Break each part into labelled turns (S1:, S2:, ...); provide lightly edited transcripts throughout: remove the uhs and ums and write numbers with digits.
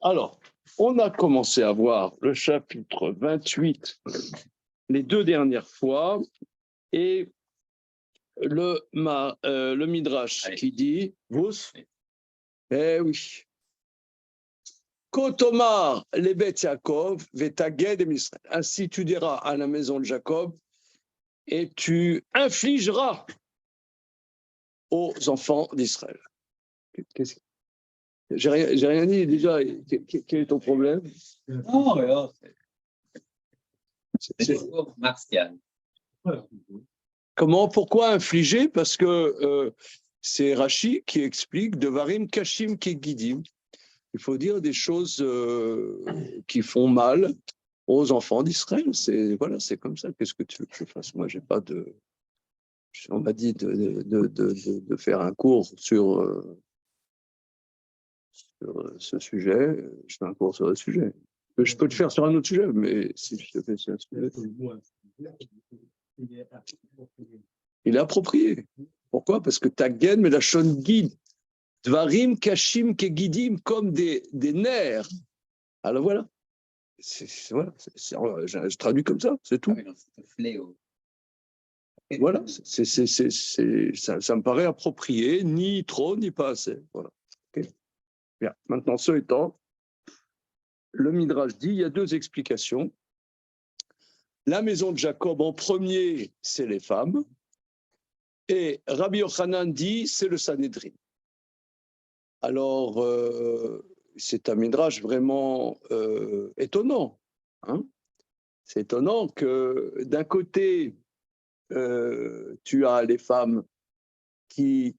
S1: Alors, on a commencé à voir le chapitre 28 les deux dernières fois et le Midrash qui dit, vous, eh oui, Kotomar les Beth Yaakov, Vetaged et Israël. Ainsi tu diras à la maison de Jacob et tu infligeras aux enfants d'Israël. J'ai rien dit déjà. Quel est ton problème?
S2: Non, rien. C'est martial.
S1: Comment? Pourquoi infliger? Parce que c'est Rashi qui explique Devarim Kashim Kegidim. Il faut dire des choses qui font mal aux enfants d'Israël. Voilà, c'est comme ça. Qu'est-ce que tu veux que je fasse? Moi, j'ai pas de. On m'a dit de faire un cours sur ce sujet. Je fais un cours sur le sujet. Je peux le faire sur un autre sujet, mais si je te fais sur un sujet. Il est approprié. Pourquoi? Parce que Tagen, mais la Shon guide. Dvarim Kashim Kegidim, comme des nerfs. Alors voilà. Voilà, je traduis comme ça, c'est tout. Voilà, ça me paraît approprié, ni trop, ni pas assez. Voilà. Okay. Bien. Maintenant, ce étant, le Midrash dit, il y a deux explications. La maison de Jacob, en premier, c'est les femmes, et Rabbi Yochanan dit, c'est le Sanhédrin. Alors, c'est un Midrash vraiment étonnant. Hein. C'est étonnant que d'un côté, tu as les femmes qui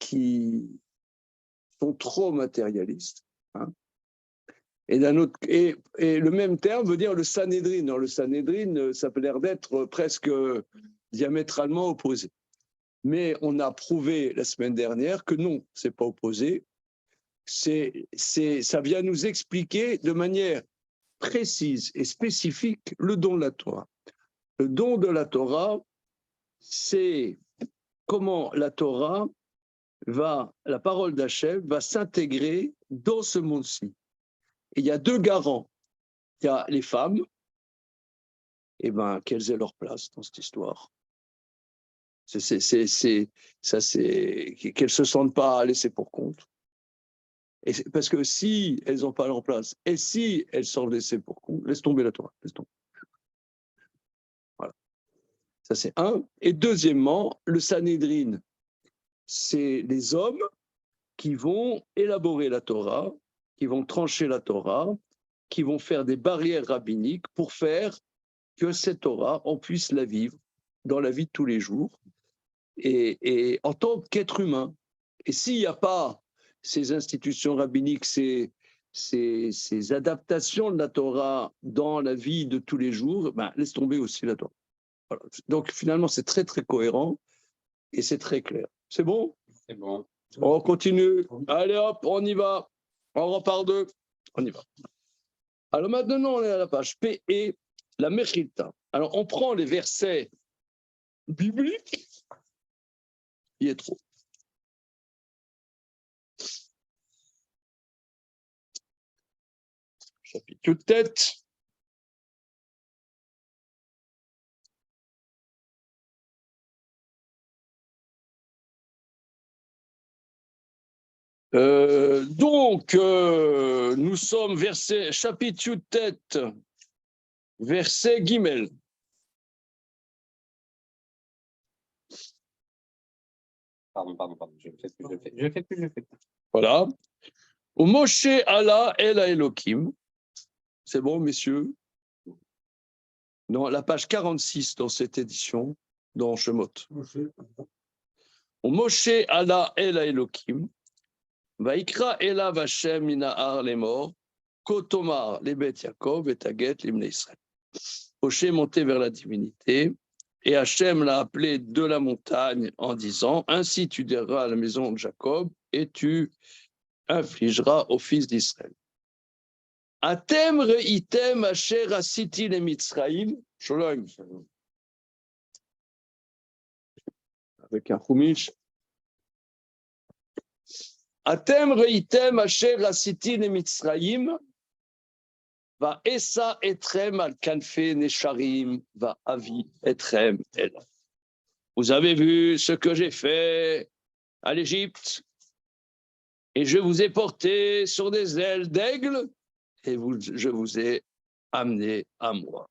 S1: sont trop matérialistes, hein, et d'un autre, et le même terme veut dire le Sanhédrin. Alors, le Sanhédrin, ça peut l'air d'être presque diamétralement opposé. Mais on a prouvé la semaine dernière que non, c'est pas opposé. Ça vient nous expliquer de manière précise et spécifique le don de la Torah. Le don de la Torah, c'est comment la Torah la parole d'Hachem va s'intégrer dans ce monde-ci. Et il y a deux garants. Il y a les femmes, et ben qu'elles aient leur place dans cette histoire. Qu'elles se sentent pas laissées pour compte. Parce que si elles n'ont pas leur place, et si elles sont laissées pour compte, laisse tomber la Torah. Laisse tomber. Voilà. Ça, c'est un. Et deuxièmement, le Sanhédrin, c'est les hommes qui vont élaborer la Torah, qui vont trancher la Torah, qui vont faire des barrières rabbiniques pour faire que cette Torah, on puisse la vivre dans la vie de tous les jours et en tant qu'être humain. Et s'il n'y a pas ces institutions rabbiniques, ces adaptations de la Torah dans la vie de tous les jours, ben, laisse tomber aussi la Torah. Voilà. Donc finalement, c'est très très cohérent et c'est très clair. C'est bon?
S2: C'est bon.
S1: On continue. Allez hop, on y va. On repart deux. On y va. Alors maintenant, on est à la page P et la Mechilta. Alors on prend les versets bibliques. Il est trop. Chapitre tête. Nous sommes verset chapitre tête, verset Gimel.
S2: Pardon. Je fais plus.
S1: Voilà. Au Moshe Allah El Elohim. C'est bon, messieurs? Dans la page 46 dans cette édition, dans Shemot. Au Moshe Allah El Elohim. Vaikra Elav Hashem Minahar Lemor, Kotomar les Beth Yaakov et Taget l'Imne Israël. Moshe est monté vers la divinité et Hashem l'a appelé de la montagne en disant: ainsi tu diras à la maison de Jacob et tu infligeras aux fils d'Israël. Atem reitem asher asiti le Mitzraïm, Sholom, avec un chumish. Atem reitem asher asiti le Mitzraïm, Va essa etrem al kanfe nesharim, va avi etrem el. Vous avez vu ce que j'ai fait à l'Égypte, et je vous ai porté sur des ailes d'aigle, et je vous ai amené à moi.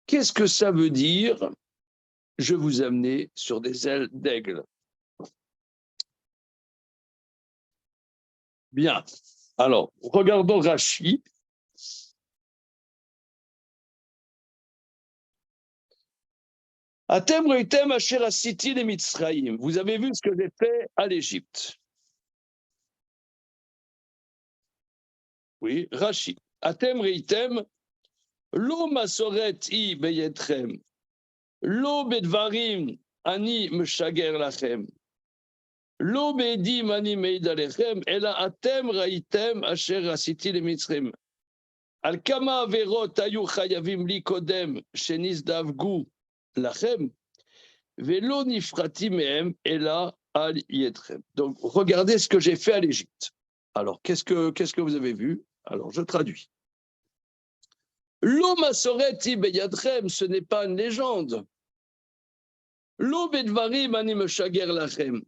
S1: Qu'est-ce que ça veut dire, je vous ai amené sur des ailes d'aigle? Bien. Alors, regardons Rachi. Atem reitem asher asiti le Mitzraïm. Vous avez vu ce que j'ai fait à l'Égypte. Oui, Rachi. Atem reitem lo masoret I beyetrem lo bedvarim ani meshager lachem lo bedim ani meid alechem ela atem reitem asher asiti le Mitzraïm. Al kama averot ayu chayavim li kodem shenizdavgu lachem velo nifrati mehem ela al yetrem. Donc regardez ce que j'ai fait à l'Égypte. Alors qu'est-ce que vous avez vu? Alors je traduis. Lo masoreti beyadrem, ce n'est pas une légende. Lo bedvarim ani meshager lachem,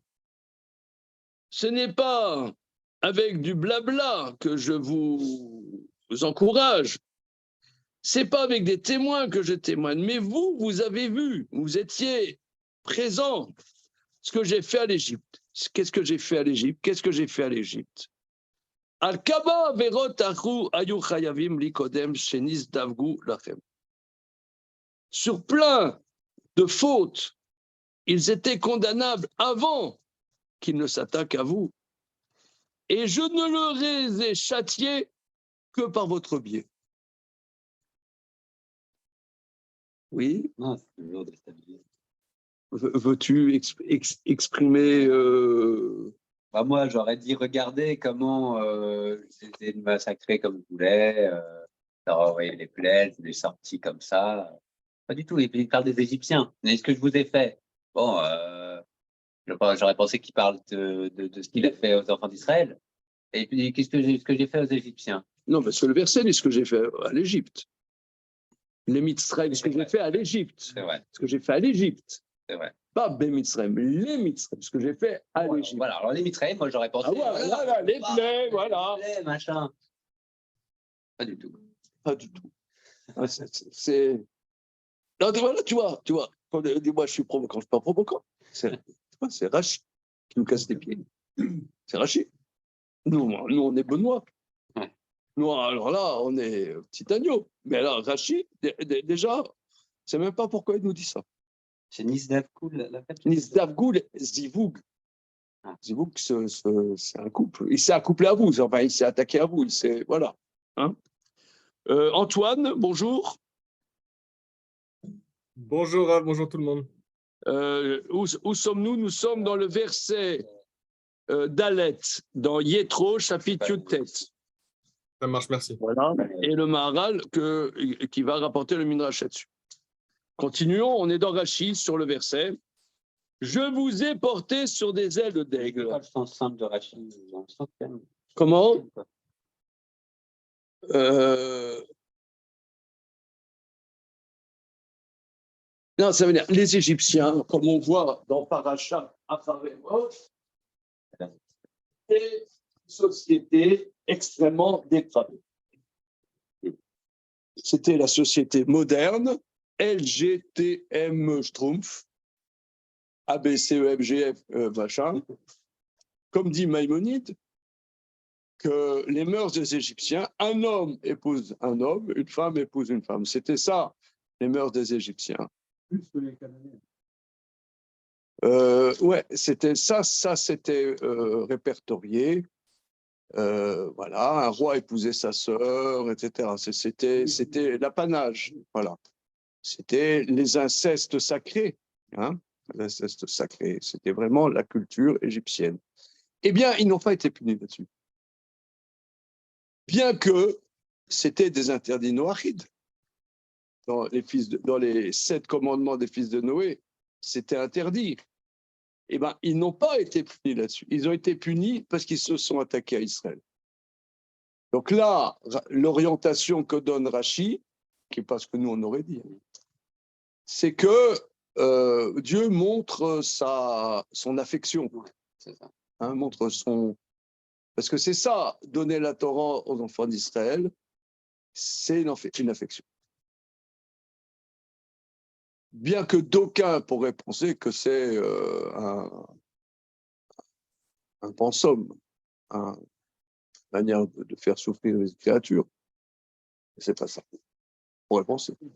S1: ce n'est pas avec du blabla que je vous encourage. C'est pas avec des témoins que je témoigne, mais vous avez vu, vous étiez présent. Ce que j'ai fait à l'Égypte. Qu'est-ce que j'ai fait à l'Égypte? Qu'est-ce que j'ai fait à l'Égypte? Al-Kaba verot achu ayu chayavim likodem shenis davgu lachem. Sur plein de fautes, ils étaient condamnables avant qu'ils ne s'attaquent à vous. Et je ne leur ai châtiés que par votre biais. Oui.
S2: Non, c'est toujours déstabilisé.
S1: Veux-tu exprimer
S2: Bah, moi, j'aurais dit, regardez comment c'était massacré comme je voulais, leur envoyé les plaies, je l'ai sorti comme ça. Pas du tout, il parle des Égyptiens. Mais ce que je vous ai fait, bon, j'aurais pensé qu'il parle de ce qu'il a fait aux enfants d'Israël. Et puis, ce que j'ai fait aux Égyptiens?
S1: Non, parce que le verset dit ce que j'ai fait à l'Égypte. Les Mitzrayim, ce que j'ai fait à l'Égypte.
S2: C'est vrai.
S1: Ce que j'ai fait à l'Égypte.
S2: C'est vrai.
S1: Pas Bémitzrayim, les Mitzrayim, ce que j'ai fait à l'Égypte.
S2: Voilà, alors les Mitzrayim, moi j'aurais pensé.
S1: Ah ouais, voilà, les plaies, voilà.
S2: Les plaies, machin. Pas du tout.
S1: Pas du tout. C'est. Non, voilà, tu vois. Dis-moi, je suis provocant, je ne suis pas provocant. C'est Rachid qui nous casse les pieds. C'est Rachid. Nous, on est Benoît.
S2: Ouais.
S1: Nous, alors là, on est petit agneau. Mais là, Rachid, déjà, je ne sais même pas pourquoi il nous dit ça.
S2: C'est Nisdavgou, la fête.
S1: Nisdavgou, Zivoug.
S2: Ah.
S1: Zivoug, c'est un couple. Il s'est accouplé à vous, enfin, il s'est attaqué à vous. Voilà. Hein, Antoine, bonjour.
S3: Bonjour, bonjour tout le monde.
S1: Où sommes-nous? Nous sommes dans le verset d'Alet, dans Yétro, chapitre Yutet.
S3: Ça marche, merci.
S1: Voilà. Et le Maharal qui va rapporter le Midrash là-dessus. Continuons, on est dans Rachid sur le verset. Je vous ai porté sur des ailes d'aigle.
S2: Pas le sens simple de Rachid.
S1: Comment? Non, ça veut dire les Égyptiens, comme on voit dans Parashat Acharemot, c'est une société extrêmement dépravée. C'était la société moderne, LGTM Schtroumpf, ABCEFGF, machin. Comme dit Maïmonide, que les mœurs des Égyptiens, un homme épouse un homme, une femme épouse une femme. C'était ça, les mœurs des Égyptiens.
S4: Plus que les Cananéens.
S1: Ouais, c'était ça c'était répertorié. Voilà, un roi épousait sa sœur, etc. C'était l'apanage, voilà. C'était les incestes sacrés, hein, l'inceste sacré. C'était vraiment la culture égyptienne. Eh bien, ils n'ont pas été punis là-dessus. Bien que c'était des interdits noachides. Dans les 7 commandements des fils de Noé, c'était interdit. Eh bien, ils n'ont pas été punis là-dessus. Ils ont été punis parce qu'ils se sont attaqués à Israël. Donc là, l'orientation que donne Rachi, qui n'est pas ce que nous on aurait dit, c'est que Dieu montre son affection,
S2: C'est ça.
S1: hein, montre son... Parce que c'est ça, donner la Torah aux enfants d'Israël, c'est une affection. Bien que d'aucuns pourraient penser que c'est un pensum, une manière de faire souffrir les créatures. C'est pas ça. On pourrait penser. Il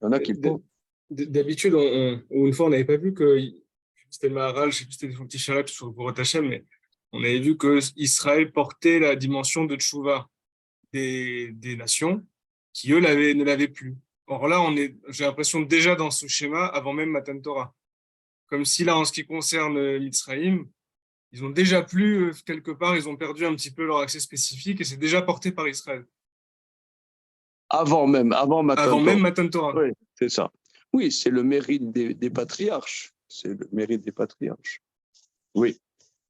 S1: y en a qui pensent.
S3: D'habitude, ou une fois, on n'avait pas vu que c'était le Maharal, je sais plus si c'était son petit chalet sur le Borot Hashem, mais on avait vu que Israël portait la dimension de Tchouva des nations qui, eux, ne l'avaient plus. Or là, j'ai l'impression déjà dans ce schéma, avant même Matan Torah. Comme si là, en ce qui concerne Mitzrayim, ils ont déjà plus, quelque part, ils ont perdu un petit peu leur accès spécifique et c'est déjà porté par Israël.
S1: Avant Matan
S3: Avant
S1: Torah.
S3: même Matan Torah.
S1: Oui, c'est ça. Oui, c'est le mérite des patriarches. C'est le mérite des patriarches. Oui.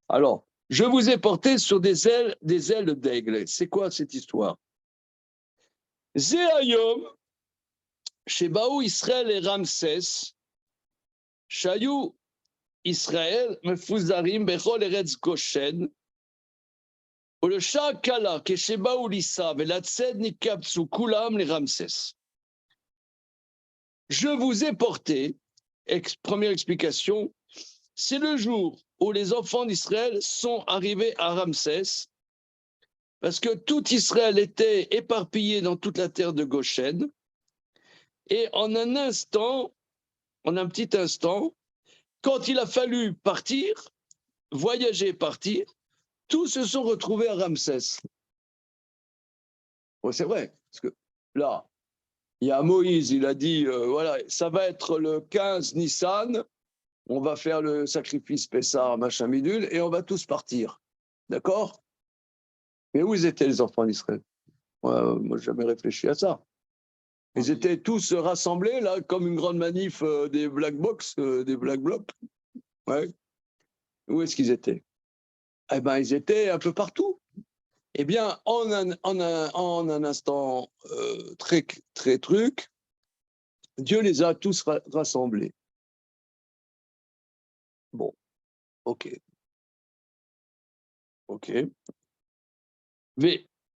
S1: Alors, je vous ai porté sur des ailes d'aigle. C'est quoi cette histoire? Zéayom, Shebaou Israël et Ramsès, Shayou Israël, Mefuzarim, Bechol Eretz Goshen, le Shakala, Keshebaou Lissa, Velatzed Nikapsu, Kulam, les Ramsès. Je vous ai porté, première explication, c'est le jour où les enfants d'Israël sont arrivés à Ramsès, parce que tout Israël était éparpillé dans toute la terre de Goshen, et en un petit instant, quand il a fallu partir, voyager, partir, tous se sont retrouvés à Ramsès. Ouais, c'est vrai, parce que là, il y a Moïse, il a dit, voilà, ça va être le 15 Nissan, on va faire le sacrifice Pessah, machin bidule, et on va tous partir. D'accord? Mais où étaient les enfants d'Israël? Moi, je n'ai jamais réfléchi à ça. Ils étaient tous rassemblés, là, comme une grande manif des Black Box, des Black Blocs. Ouais. Où est-ce qu'ils étaient? Eh bien, ils étaient un peu partout. Eh bien, en un instant très, très truc, Dieu les a tous rassemblés. Bon, ok. Ok.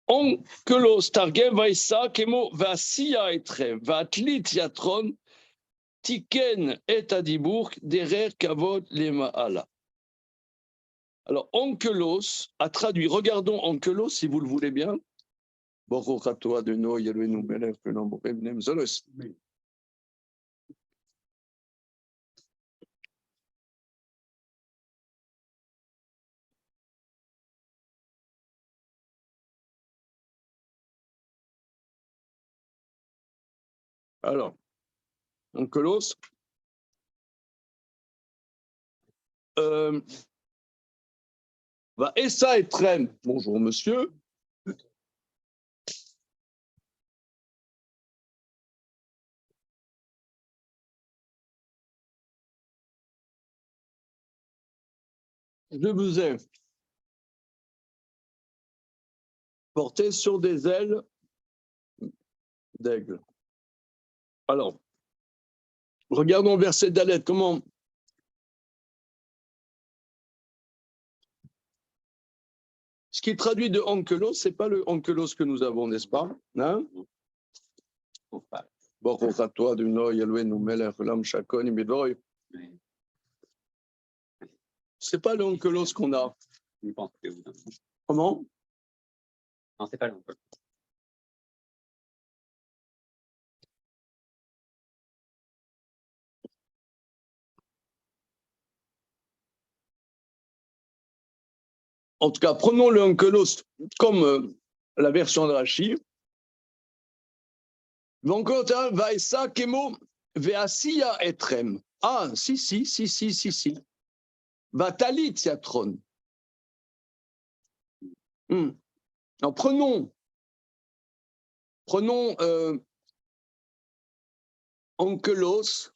S1: Onkelos targem vaïsa kemo vasiya etrem vatlit yatron tiken et adibour derer kavod lemaala. Alors, Onkelos a traduit, regardons Onkelos si vous le voulez bien. Borokato Adeno Yelvenu Melech Penamborem Nemzolos. Alors, Onkelos. Essa Etrem. Bonjour, monsieur. Je vous ai porté sur des ailes d'aigle. Alors, regardons verset Dalet, comment. Ce qui est traduit de Onkelos, ce n'est pas le Onkelos que nous avons, n'est-ce pas? Hein? Borokato Adeno Yelvenu Melech Lam Shakon Imidoy. C'est pas le Onkelos qu'on a. Comment?
S2: Non, c'est pas long.
S1: En tout cas, prenons le Onkelos comme la version de Rashi. L'Onkelos vaïsa kemo veasiya etrem. Ah, si. Vatalit yatron. Alors, prenons Onkelos,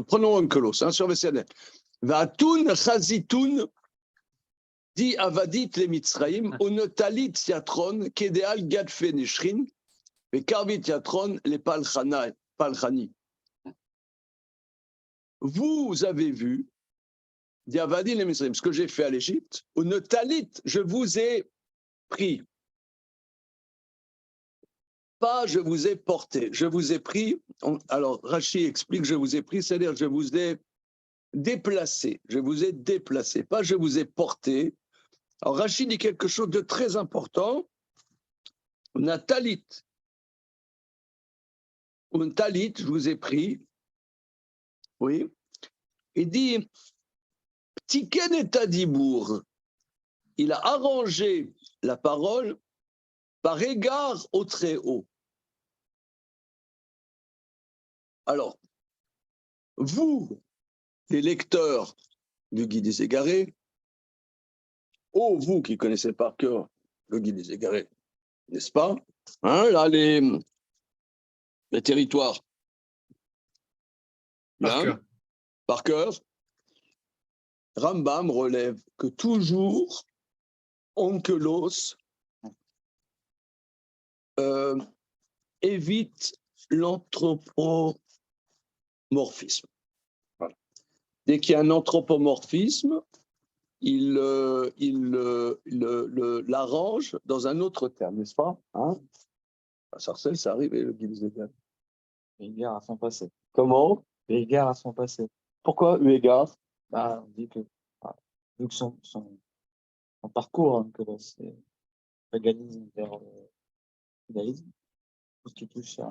S1: prenons Onkelos, sur VCN. Vatun chazitun Dit Avadit le Mitzraïm, Onotalit Yatron, Kedeal Gadfe Nishrin, et Karvit Yatron les Palchani. Vous avez vu, dit Avadit le Mitzraïm, ce que j'ai fait à l'Égypte, Onotalit, je vous ai pris. Pas je vous ai porté, je vous ai pris. Alors Rachi explique, je vous ai pris, c'est-à-dire je vous ai déplacé, pas je vous ai porté. Alors Rachi dit quelque chose de très important. Natalit, je vous ai pris. Oui. Il dit, Tiken et Tadibour, il a arrangé la parole par égard au Très-Haut. Alors, vous, les lecteurs du Guide des Égarés, oh, vous qui connaissez par cœur le Guide des Égarés, n'est-ce pas? Hein, là, les territoires. Par cœur. Rambam relève que toujours, Onkelos évite l'anthropomorphisme. Voilà. Dès qu'il y a un anthropomorphisme, il l'arrange dans un autre terme, n'est-ce pas? Hein? À Sarcelles, ça arrive et le Guide des Égarés.
S4: Égard à son passé.
S1: Comment?
S4: Égard à son passé.
S1: Pourquoi eu égard?
S4: Bah, on dit que, vu que son parcours, hein, que c'est paganisme vers judaïsme, tout ce qui touche à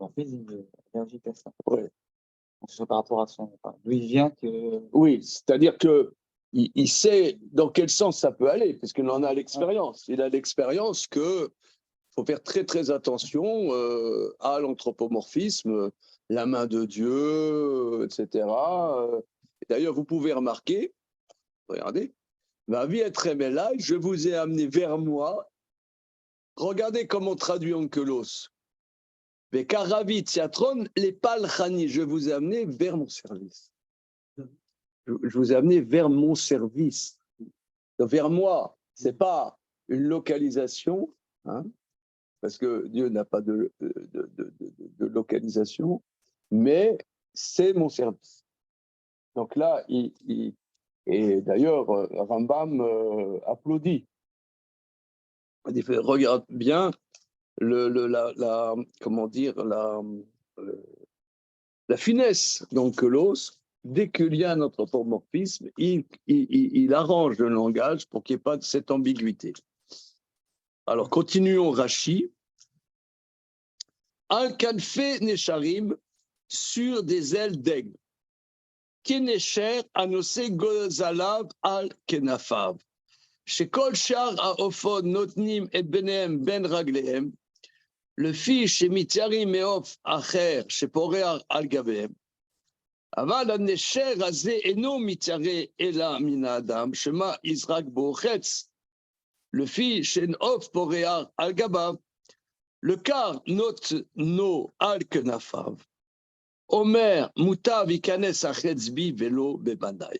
S4: l'orphisme, il allergique à ça.
S1: Oui.
S4: Donc, c'est par rapport à son. D'où il vient que.
S1: Oui, c'est-à-dire qu'il sait dans quel sens ça peut aller, parce qu'il en a l'expérience. Il a l'expérience que faut faire très très attention à l'anthropomorphisme, la main de Dieu, etc. D'ailleurs, vous pouvez remarquer, regardez, ma vie est très belle, je vous ai amené vers moi. Regardez comment on traduit Onkelos. Mais Karavit Yatron, les Palchani, je vous ai amené vers mon service. Je vous ai amené vers mon service. Donc, vers moi, ce n'est pas une localisation, hein, parce que Dieu n'a pas de localisation, mais c'est mon service. Donc là, et d'ailleurs, Rambam applaudit. Il fait, regarde bien comment dire, la finesse d'Onkelos. Dès qu'il y a un anthropomorphisme, il arrange le langage pour qu'il n'y ait pas de cette ambiguïté. Alors, continuons Rashi. Al-Kanfe Nesharim, sur des ailes d'aigle. Kenesher Anose Gozalav Al-Kenafav. Shekol Shar Aofod Notnim et Benem Ben Raglehem. Le fils chez Mityarim Meof Acher, chez Porear Al-Gabehem. אבל הנשר הזה אינו מתיירא אלא מן האדם, שמה יזרק בו חץ, לפי שאין עוף פורח על גביו, לקר נותנו על כנפיו. אומר, מוטב ייכנס החץ בי ולא בבניי.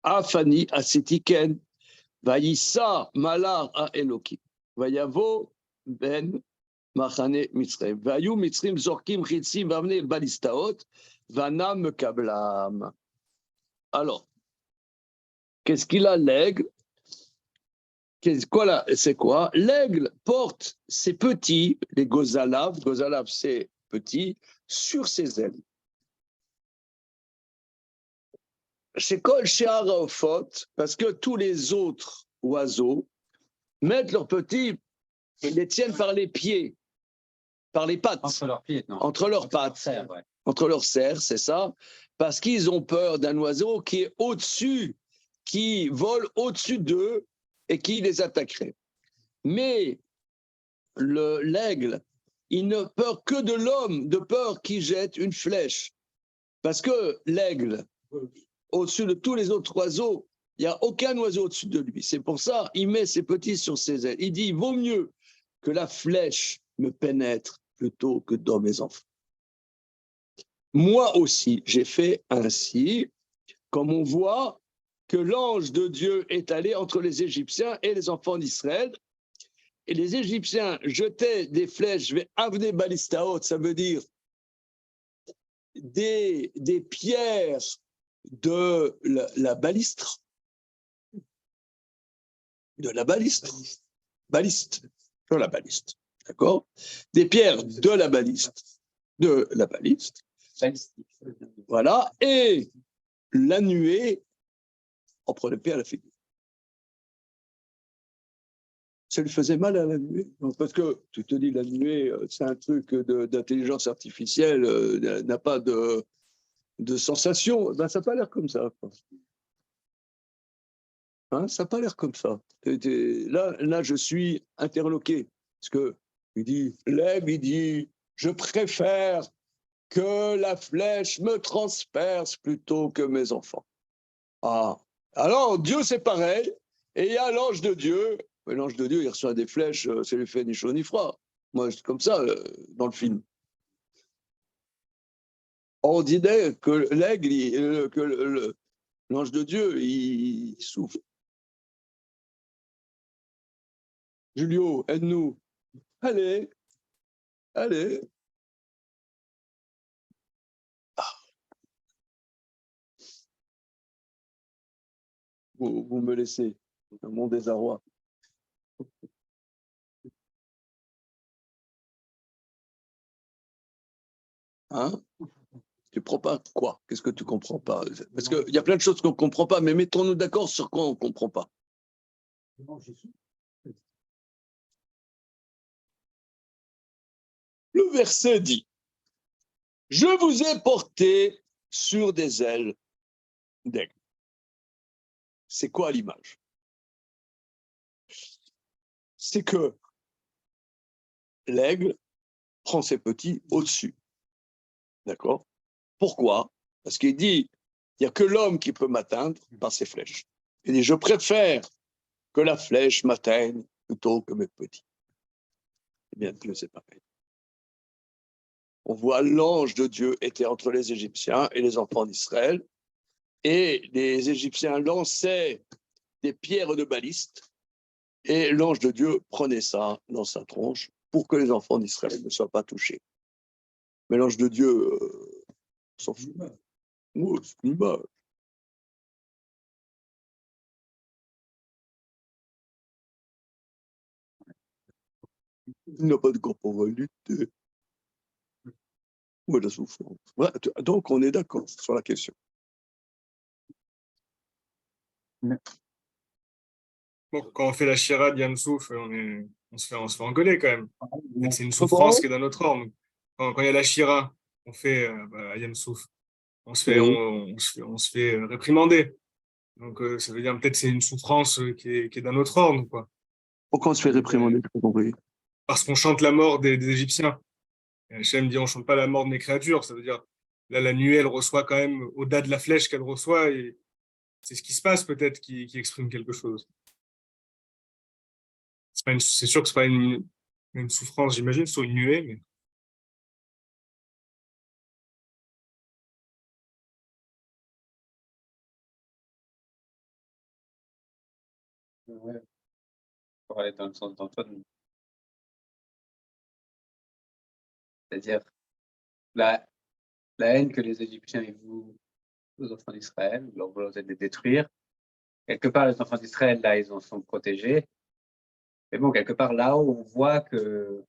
S1: אף אני עשיתי כן, ויישא מלאך האלוקים, ויבוא בין מחנה מצרים. והיו מצרים זורקים חיצים ואבני בליסטאות, Vanam Kablam. Alors, qu'est-ce qu'il a l'aigle? C'est quoi? L'aigle porte ses petits, les gozalav c'est petit, sur ses ailes. Chez Kol Shear Haofot, parce que tous les autres oiseaux mettent leurs petits, ils les tiennent par les pieds, par les pattes.
S2: Entre leurs pieds, non.
S1: Entre leurs pattes.
S2: Serres, ouais.
S1: Entre leurs serres, c'est ça, parce qu'ils ont peur d'un oiseau qui est au-dessus, qui vole au-dessus d'eux et qui les attaquerait. Mais l'aigle, il ne peur que de l'homme, de peur qu'il jette une flèche. Parce que l'aigle, au-dessus de tous les autres oiseaux, il n'y a aucun oiseau au-dessus de lui. C'est pour ça qu'il met ses petits sur ses ailes. Il dit, il vaut mieux que la flèche me pénètre plutôt que dans mes enfants. Moi aussi, j'ai fait ainsi, comme on voit que l'ange de Dieu est allé entre les Égyptiens et les enfants d'Israël. Et les Égyptiens jetaient des flèches, avne balistaot, ça veut dire des pierres de la balistre. De la baliste. Baliste. De la baliste. D'accord? Des pierres de la baliste. De la baliste. Voilà. Et la nuée en prenait plein la figure. Ça lui faisait mal à la nuée. Parce que, tu te dis, la nuée, c'est un truc d'intelligence artificielle, n'a pas de sensation. Ben, ça n'a pas l'air comme ça. Hein, ça n'a pas l'air comme ça. Là, je suis interloqué. Parce que l'aigle, il dit, je préfère que la flèche me transperce plutôt que mes enfants. Ah. Alors, Dieu, c'est pareil. Et il y a l'ange de Dieu. Mais l'ange de Dieu, il reçoit des flèches, ça lui fait ni chaud ni froid. Moi, c'est comme ça dans le film. On disait que l'aigle, que l'ange de Dieu, il souffre. Julio, aide-nous. Allez, allez. Vous me laissez dans mon désarroi. Hein? Tu ne comprends pas quoi? Qu'est-ce que tu ne comprends pas? Parce qu'il y a plein de choses qu'on ne comprend pas, mais mettons-nous d'accord sur quoi on ne comprend pas. Le verset dit, je vous ai porté sur des ailes d'aigle. C'est quoi l'image? C'est que l'aigle prend ses petits au-dessus. D'accord? Pourquoi? Parce qu'il dit, il n'y a que l'homme qui peut m'atteindre par ses flèches. Il dit, je préfère que la flèche m'atteigne plutôt que mes petits. Eh bien, Dieu, c'est pareil. On voit l'ange de Dieu était entre les Égyptiens et les enfants d'Israël, et les Égyptiens lançaient des pierres de baliste, et l'ange de Dieu prenait ça dans sa tronche pour que les enfants d'Israël ne soient pas touchés. Mais l'ange de Dieu s'en fout. Oh, c'est une image. Il n'a pas de corporalité. Ou de la souffrance. Ouais, donc, on est d'accord sur la question.
S3: Bon, quand on fait la Shira d'Yam Souf, on se fait engueuler quand même. C'est une souffrance qui est d'un autre ordre. Quand il y a la Shira, on fait Yam Souf, on se fait, on se fait réprimander. Donc, ça veut dire peut-être c'est une souffrance qui est d'un autre ordre, quoi.
S1: Pourquoi on se fait réprimander? Je n'ai pas compris.
S3: Parce qu'on chante la mort des Égyptiens. Et Hachem dit on chante pas la mort de mes créatures. Ça veut dire, là, la nuée, elle reçoit quand même, au-delà de la flèche qu'elle reçoit, et c'est ce qui se passe peut-être qui exprime quelque chose. C'est sûr que c'est pas une souffrance, j'imagine, sur une nuée, mais
S2: Ouais, pour aller dans le sens d'Antoine. C'est-à-dire la haine que les Égyptiens vouent aux enfants d'Israël, leur volonté de les détruire. Quelque part, les enfants d'Israël, là, ils en sont protégés. Mais bon, quelque part, là-haut, on voit que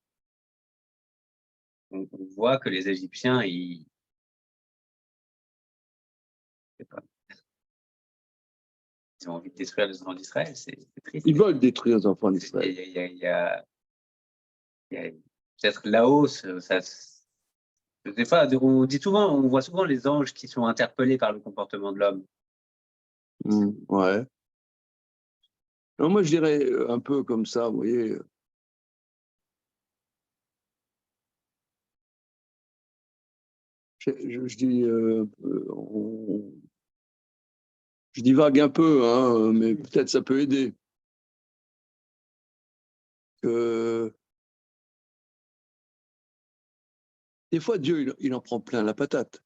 S2: les Égyptiens, ils ont envie de détruire les enfants d'Israël. C'est triste.
S1: Ils veulent détruire les enfants d'Israël.
S2: Il y a peut-être là-haut, ça, des fois, on dit souvent, on voit souvent les anges qui sont interpellés par le comportement de l'homme.
S1: Ouais. Non, moi, je dirais un peu comme ça, vous voyez. Je dis, je divague un peu, hein, mais peut-être ça peut aider. Des fois, Dieu, il en prend plein la patate.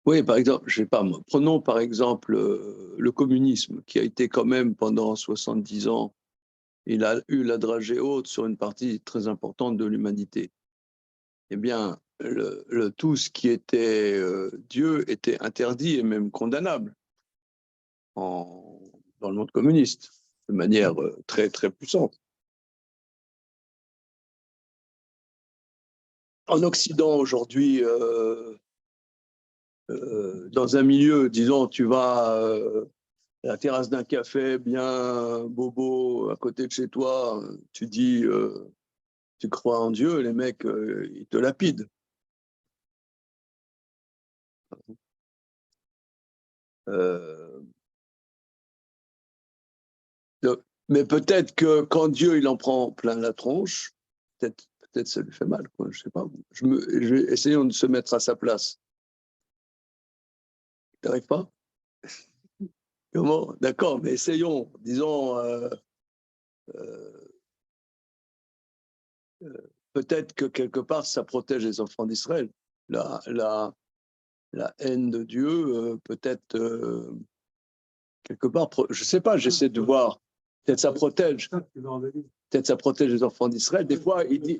S1: Oui, par exemple, je sais pas, moi, prenons par exemple le communisme, qui a été quand même pendant 70 ans, il a eu la dragée haute sur une partie très importante de l'humanité. Eh bien, tout ce qui était Dieu était interdit et même condamnable dans le monde communiste, de manière très, très puissante. En Occident, aujourd'hui, dans un milieu, disons, tu vas à la terrasse d'un café bien bobo à côté de chez toi, tu dis, tu crois en Dieu, les mecs, ils te lapident. Euh, mais peut-être que quand Dieu il en prend plein la tronche, peut-être ça lui fait mal, quoi, je sais pas. Essayons de se mettre à sa place. T'arrives pas? Comment? D'accord, mais essayons, disons, euh, peut-être que quelque part ça protège les enfants d'Israël. La, la, la haine de Dieu, peut-être quelque part, je sais pas, j'essaie de voir. Peut-être ça protège. Peut-être ça protège les enfants d'Israël. Des fois, il dit.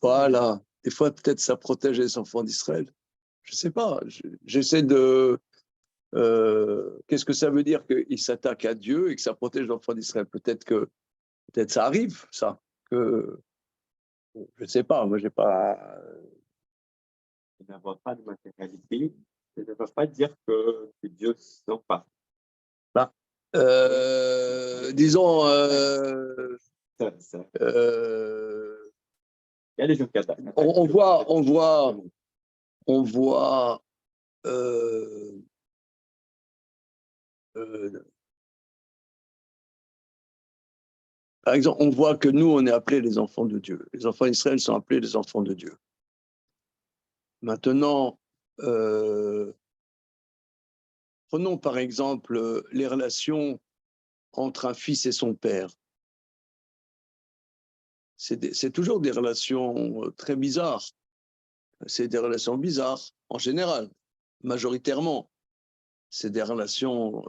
S1: Voilà. Des fois, peut-être ça protège les enfants d'Israël. Je sais pas. J'essaie de. Qu'est-ce que ça veut dire qu'il s'attaque à Dieu et que ça protège les enfants d'Israël? Peut-être ça arrive, ça. Que, je sais pas. Moi, j'ai pas.
S2: Ils n'inventent pas de matérialité. Ils ne peuvent pas dire que Dieu s'en pas.
S1: Bah, disons.
S2: Ça. Il y a des gens qui attaquent.
S1: On voit euh, par exemple, on voit que nous, on est appelés les enfants de Dieu. Les enfants d'Israël sont appelés les enfants de Dieu. Maintenant, prenons par exemple les relations entre un fils et son père. C'est toujours des relations très bizarres. C'est des relations bizarres, en général, majoritairement. C'est des relations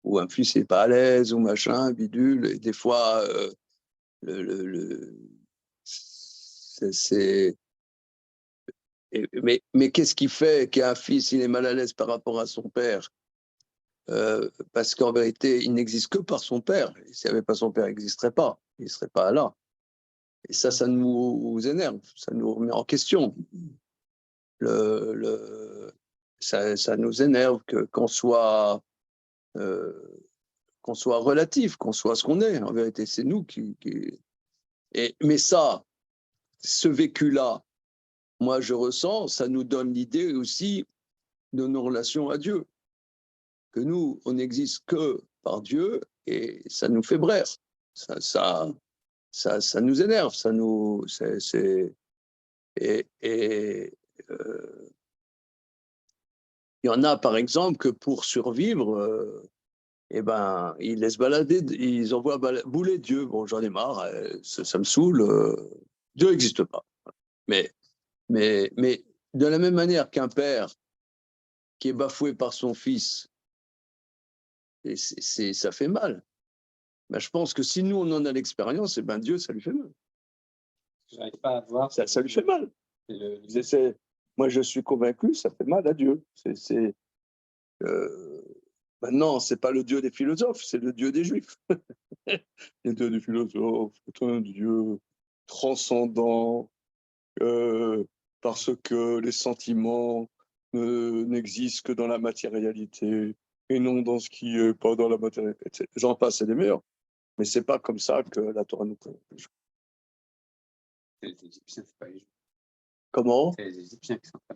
S1: où un fils n'est pas à l'aise, ou machin, bidule, et des fois, c'est. Mais qu'est-ce qui fait qu'un fils il est mal à l'aise par rapport à son père? Parce qu'en vérité, il n'existe que par son père. S'il n'y avait pas son père, il n'existerait pas. Il ne serait pas là. Et ça nous énerve, ça nous remet en question. Ça nous énerve qu'on soit relatif, qu'on soit ce qu'on est. En vérité, c'est nous qui. Mais ça, ce vécu-là, moi je ressens, ça nous donne l'idée aussi de nos relations à Dieu. Que nous, on n'existe que par Dieu et ça nous fait brère. Ça nous énerve, ça nous. Et il y en a, par exemple, que pour survivre, eh ben, ils laissent balader, ils envoient bouler Dieu. Bon, j'en ai marre, ça me saoule. Dieu n'existe pas. Mais de la même manière qu'un père qui est bafoué par son fils, et ça fait mal. Ben, je pense que si nous, on en a l'expérience, eh ben, Dieu, ça lui fait mal.
S2: Je n'arrive pas à voir.
S1: Ça lui fait mal. Moi, je suis convaincu, ça fait mal à Dieu. Maintenant, ce n'est pas le Dieu des philosophes, c'est le Dieu des Juifs. Le Dieu des philosophes, c'est un Dieu transcendant, parce que les sentiments n'existent que dans la matérialité et non dans ce qui n'est pas dans la matérialité. J'en passe, c'est les meilleurs. Mais ce n'est pas comme ça que la Torah nous présente.
S2: Les Égyptiens, c'est pas les Juifs.
S1: Comment?
S2: C'est les Égyptiens qui sont pas.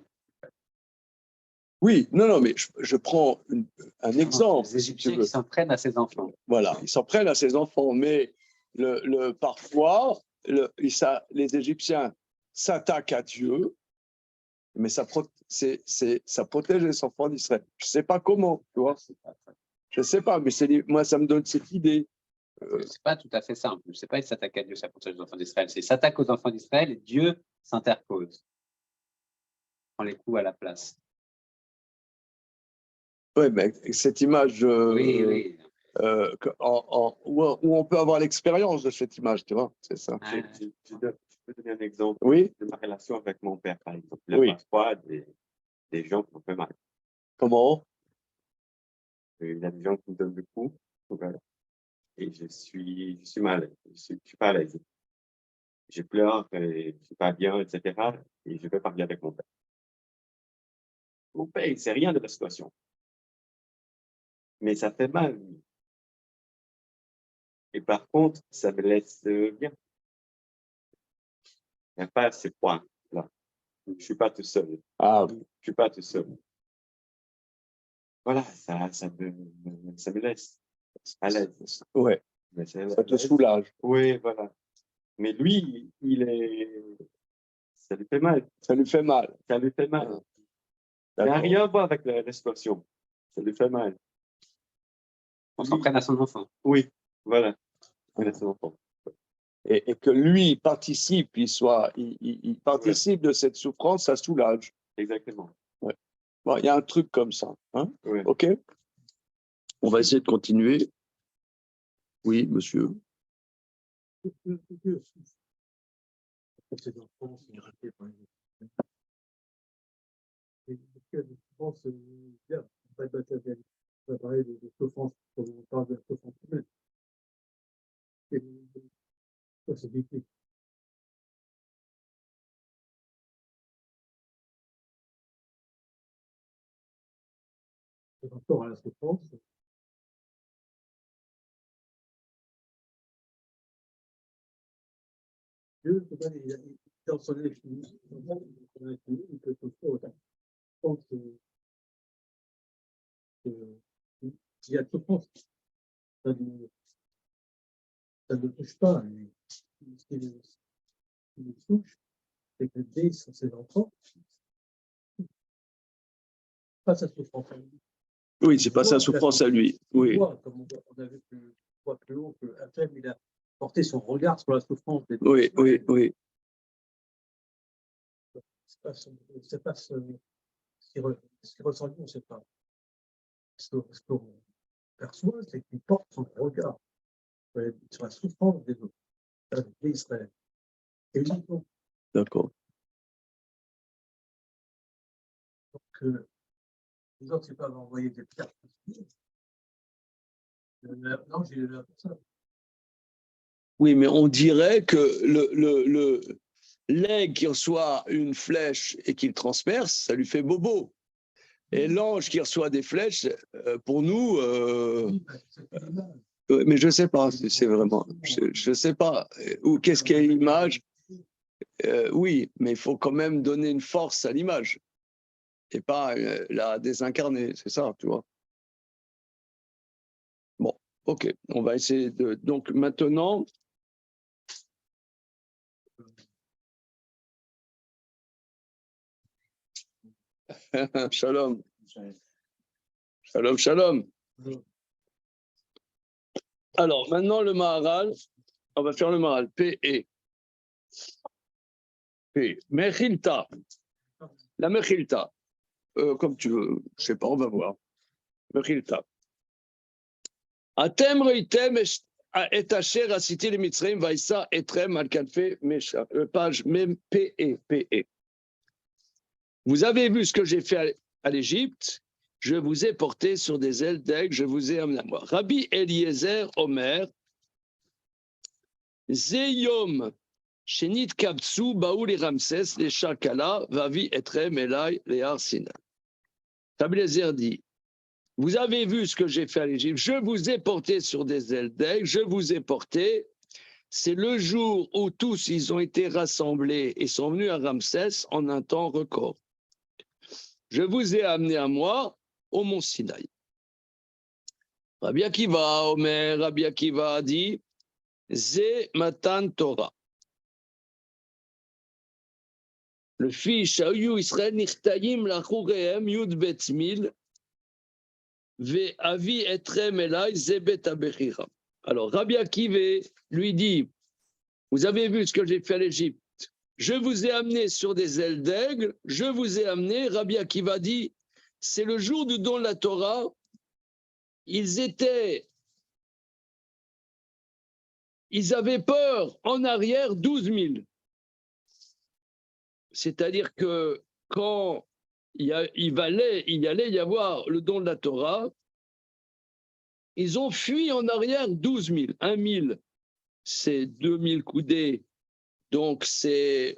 S1: Oui, non, mais je prends un exemple.
S2: Les Égyptiens qui s'en prennent à ses enfants.
S1: Voilà, ils s'en prennent à ses enfants, mais parfois, les Égyptiens s'attaquent à Dieu, mais ça protège les enfants d'Israël. Je ne sais pas comment, tu vois. Je ne sais pas, mais moi, ça me donne cette idée.
S2: C'est pas tout à fait simple. C'est pas il s'attaque à Dieu, ça protège les enfants d'Israël. C'est il s'attaque aux enfants d'Israël et Dieu s'interpose. Prend les coups à la place.
S1: Oui, mais cette image
S2: Oui.
S1: où on peut avoir l'expérience de cette image, tu vois, c'est ça.
S2: Ah,
S5: Je peux donner un exemple
S1: Oui,
S5: de ma relation avec mon père, par exemple.
S1: Oui.
S5: Parfois, des gens qui m'ont fait mal.
S1: comment?
S5: Il y a des gens qui me donnent le coup, voilà. Et je suis mal, je suis pas à l'aise. Je pleure, et je suis pas bien, etc. Et je vais parler avec mon père. Mon père, il sait rien de la situation. Mais ça fait mal, lui. Et par contre, ça me laisse bien. Il n'y a pas ces points là. Je suis pas tout seul.
S1: Ah oui,
S5: Je suis pas tout seul. Voilà, ça me laisse à l'aise.
S1: ouais,
S5: Mais
S1: ça te soulage,
S5: Oui, voilà. Mais lui, ça lui fait mal.
S1: ça lui fait mal.
S5: Ça lui fait mal.
S1: Ah,
S5: Ça n'a
S1: d'accord.
S5: rien à voir avec la situation. Ça lui fait mal.
S2: on s'en prenne à son enfant.
S5: Oui, voilà. Voilà, c'est bon.
S1: Et que lui il participe, il participe de cette souffrance, ça soulage.
S5: Exactement.
S1: Bon, il y a un truc comme ça, hein?
S5: Ouais.
S1: Ok? On va essayer de continuer. Oui, monsieur.
S6: Ces enfants sont ratés par les autres. Et je pense bien, pas de matériel. On va parler de souffrance, on parle de la souffrance humaine. Et ça, c'est difficile. Par rapport à la souffrance, Dieu, dans son infini, il peut souffrir autant. Je pense qu'il y a de souffrance. Ça ne touche pas. Ce qui nous touche, c'est que Dieu sont ses enfants. Pas sa souffrance à lui.
S1: Oui, c'est pas sa souffrance à lui. Oui,
S6: Comme on a vu plus haut que Hachem, il a porté son regard sur la souffrance des
S1: oui, oui, oui.
S6: C'est pas ce qu'il ressent, on ne sait pas. Ce qu'on perçoit, c'est qu'il porte son regard sur la souffrance des autres, d'Israël. Et uniquement.
S1: D'accord.
S6: Donc, les autres, c'est pas envoyer des cartes. Non, j'ai eu ça.
S1: Oui, mais on dirait que l'aigle qui reçoit une flèche et qui le transperce, ça lui fait bobo. Et l'ange qui reçoit des flèches, pour nous, mais je ne sais pas, c'est vraiment, je ne sais pas. Ou qu'est-ce qu'il y a l'image? Oui, mais il faut quand même donner une force à l'image et pas la désincarner, c'est ça, tu vois. Bon, ok, on va essayer de. Donc maintenant. Shalom. Shalom, shalom. Alors, maintenant, le Maharal, on va faire le Maharal. P.E. P. Mechilta. La Mechilta. Comme tu veux, je ne sais pas, on va voir. Mechilta. Atem reitem et asher asiti le Mitzrayim vaïsa etrem al kanfe mesha. Page même P.E. P.E. Vous avez vu ce que j'ai fait à l'Égypte, je vous ai porté sur des ailes d'aigle, je vous ai amené à moi. Rabbi Eliezer Omer, Zeyom, Shenit Kaptsu, Baoul et Ramsès, les Shakala, Vavi Etrem, Elai, les Arsina. Rabbi Eliezer dit, vous avez vu ce que j'ai fait à l'Égypte, je vous ai porté sur des ailes d'aigle, je vous ai porté. C'est le jour où tous ils ont été rassemblés et sont venus à Ramsès en un temps record. Je vous ai amené à moi au mont Sinaï. Rabbi Akiva, Omer, Rabbi Akiva dit, Ze Matan Torah. Le fils Shayu Israël Nichtayim Lachurehem Yud Betzmil Ve Avi Etrem Elai Zebet Abechira. Alors Rabbi Akiva lui dit, vous avez vu ce que j'ai fait à l'Égypte, je vous ai amené sur des ailes d'aigle, je vous ai amené, Rabbi Akiva dit, c'est le jour du don de la Torah, ils avaient peur en arrière 12 000. C'est-à-dire que quand il allait y avoir le don de la Torah, ils ont fui en arrière 12 000. 1 000, c'est 2 000 coudées, donc c'est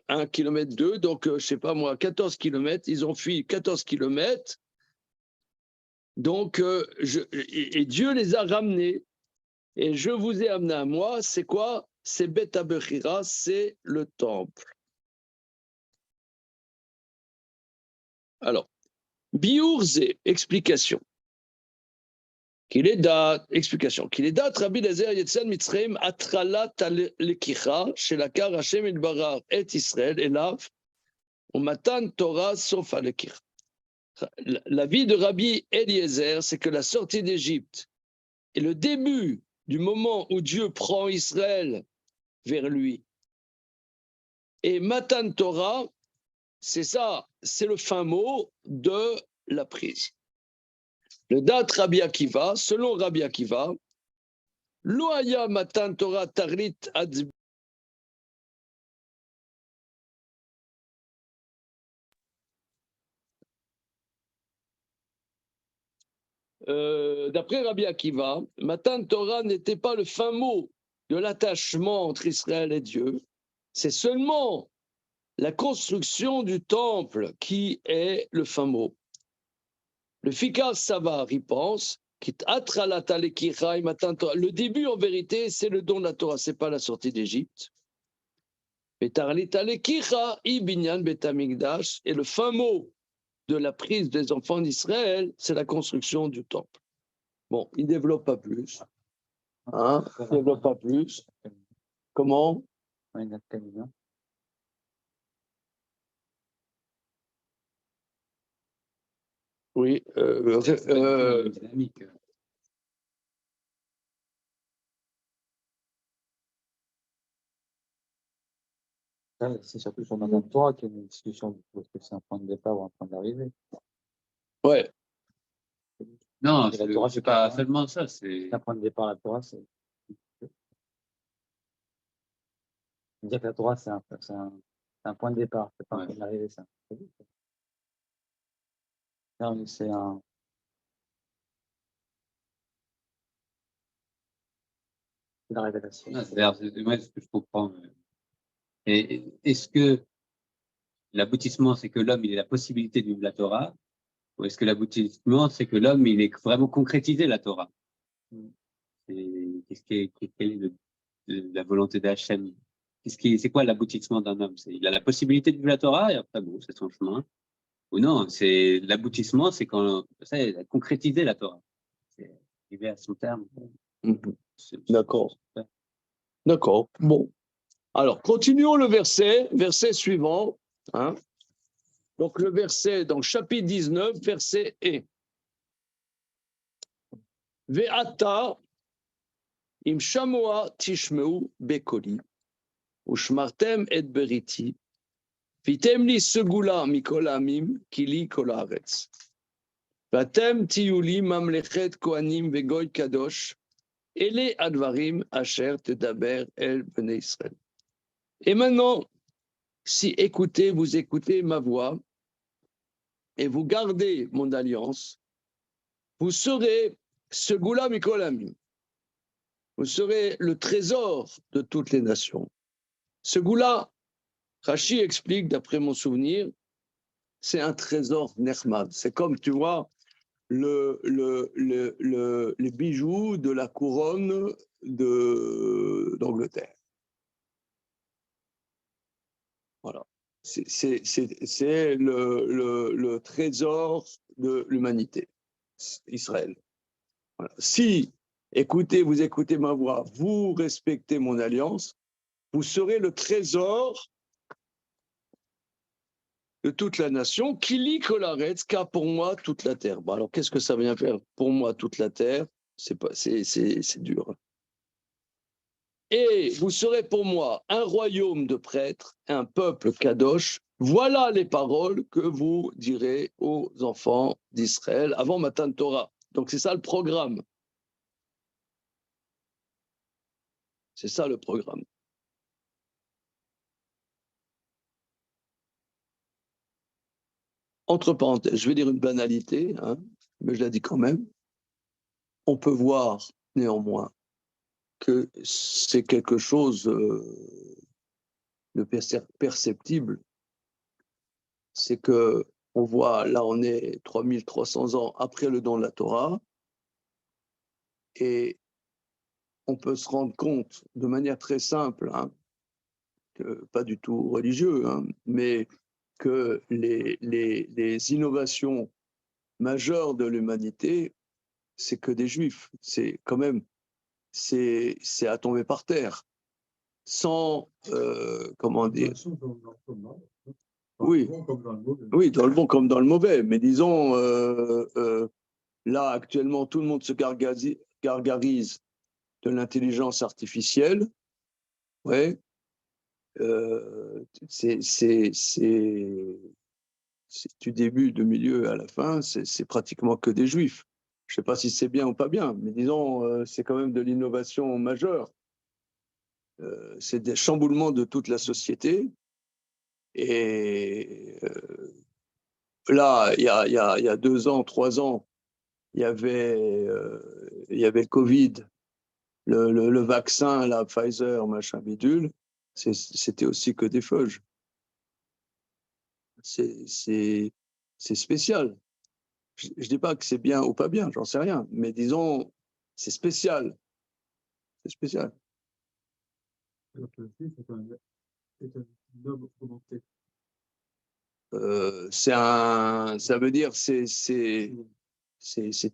S1: 1 km 2, donc je ne sais pas moi, 14 km. Ils ont fui 14 km. Donc, et Dieu les a ramenés. Et je vous ai amené à moi, c'est quoi? C'est Beth Abechira, c'est le temple. Alors, Biourze, explication. Qu'il est date, Rabbi Lezer Yetzel Mitzrayim Atralat Lekicha, Shelakar Hashem Ilbarar et Israël, Elav, Umatan Torah Sof Lekicha. La vie de Rabbi Eliezer, c'est que la sortie d'Égypte est le début du moment où Dieu prend Israël vers lui. Et Matan Torah, c'est ça, c'est le fin mot de la prise. Le date Rabbi Akiva, selon Rabbi Akiva, Lo haya Matan Torah Tarlit Adzbi. D'après Rabbi Akiva, Matan Torah n'était pas le fin mot de l'attachement entre Israël et Dieu, c'est seulement la construction du temple qui est le fin mot. Le Fikar Savar y pense, le début en vérité c'est le don de la Torah, c'est pas la sortie d'Égypte. Et le fin mot de la prise des enfants d'Israël, c'est la construction du temple. Bon, il ne développe pas plus. Hein? Il ne développe pas plus. Comment? Oui.
S2: Dynamique.
S4: C'est surtout sur Madame Torah qu'il y a une discussion. Est-ce que c'est un point de départ ou un point d'arrivée?
S1: Ouais.
S2: Non,
S4: La Torah,
S2: c'est pas seulement ça. C'est
S4: un point de départ, la Torah, c'est. Dire que la Torah, c'est un point de départ, c'est pas un point d'arrivée, ça. Non, mais c'est un. C'est la révélation.
S2: moi, ce que je comprends. Est-ce que l'aboutissement, c'est que l'homme, il a la possibilité de vivre la Torah, ou est-ce que l'aboutissement, c'est que l'homme, il est vraiment concrétisé la Torah? Quelle est la volonté d'Hachem? C'est quoi l'aboutissement d'un homme? Il a la possibilité de vivre la Torah, et après, bon, c'est son chemin. Ou non, c'est l'aboutissement, c'est quand il a concrétisé la Torah. C'est arrivé à son terme.
S1: D'accord. D'accord. Bon. Alors, continuons le verset suivant. Hein. Donc, le verset, dans chapitre 19, verset E. Ve'ata im shamoa tishmeu bekoli ushmartem et beriti vitem li segula mikol amim kili kol haaretz vatem tiyuli mamlechet kohanim vegoy kadosh ele advarim asher tedaber el bnei Israël. Et maintenant, si vous écoutez ma voix et vous gardez mon alliance, vous serez segula mikol amim. Vous serez le trésor de toutes les nations. Ce goût-là, Rashi explique, d'après mon souvenir, c'est un trésor Nechmad. C'est comme, tu vois, les bijoux de la couronne d'Angleterre. Voilà. C'est le trésor de l'humanité, Israël. Voilà. Si vous écoutez ma voix, vous respectez mon alliance, vous serez le trésor de toute la nation, qui lit Kolaretz, car pour moi toute la terre. Bon, alors qu'est-ce que ça vient faire pour moi toute la terre? C'est dur. et vous serez pour moi un royaume de prêtres, un peuple kadosh. Voilà les paroles que vous direz aux enfants d'Israël avant Matan Torah. Donc c'est ça le programme. C'est ça le programme. Entre parenthèses, je vais dire une banalité, hein, mais je la dis quand même. On peut voir néanmoins que c'est quelque chose de perceptible. C'est que on voit, là on est 3300 ans après le don de la Torah, et on peut se rendre compte de manière très simple, hein, que, pas du tout religieux, hein, mais que les innovations majeures de l'humanité, c'est que des juifs. C'est quand même, c'est à tomber par terre. Sans, comment dire, oui, oui, dans le bon comme dans le mauvais, mais disons, là actuellement, tout le monde se gargarise de l'intelligence artificielle. Ouais. C'est du début, de milieu à la fin, c'est pratiquement que des juifs. Je ne sais pas si c'est bien ou pas bien, mais disons, c'est quand même de l'innovation majeure. C'est des chamboulements de toute la société. Et là, il y a 2 ans, 3 ans, il y avait le Covid, le vaccin, la Pfizer, machin bidule, c'était aussi que des feuilles. C'est spécial. Je ne dis pas que c'est bien ou pas bien, j'en sais rien, mais disons, c'est spécial. C'est spécial. Ça veut dire, c'est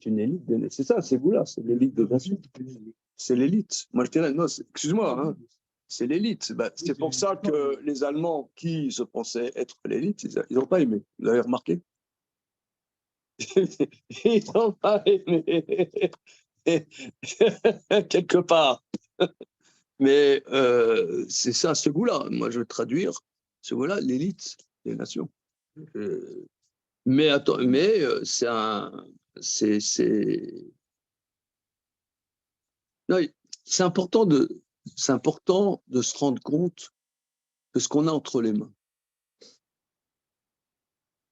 S1: une élite. C'est ça, c'est vous là, c'est l'élite des nations. C'est l'élite. Moi, je dirais, non, excuse-moi, hein, c'est l'élite. Bah, c'est pour ça que les Allemands, qui se pensaient être l'élite, ils n'ont pas aimé. Vous avez remarqué? Ils n'ont pas aimé. Quelque part. Mais c'est ça, ce goût-là. Moi, je veux traduire ce goût-là, l'élite des nations. Mais attends, mais c'est non, c'est important de se rendre compte de ce qu'on a entre les mains.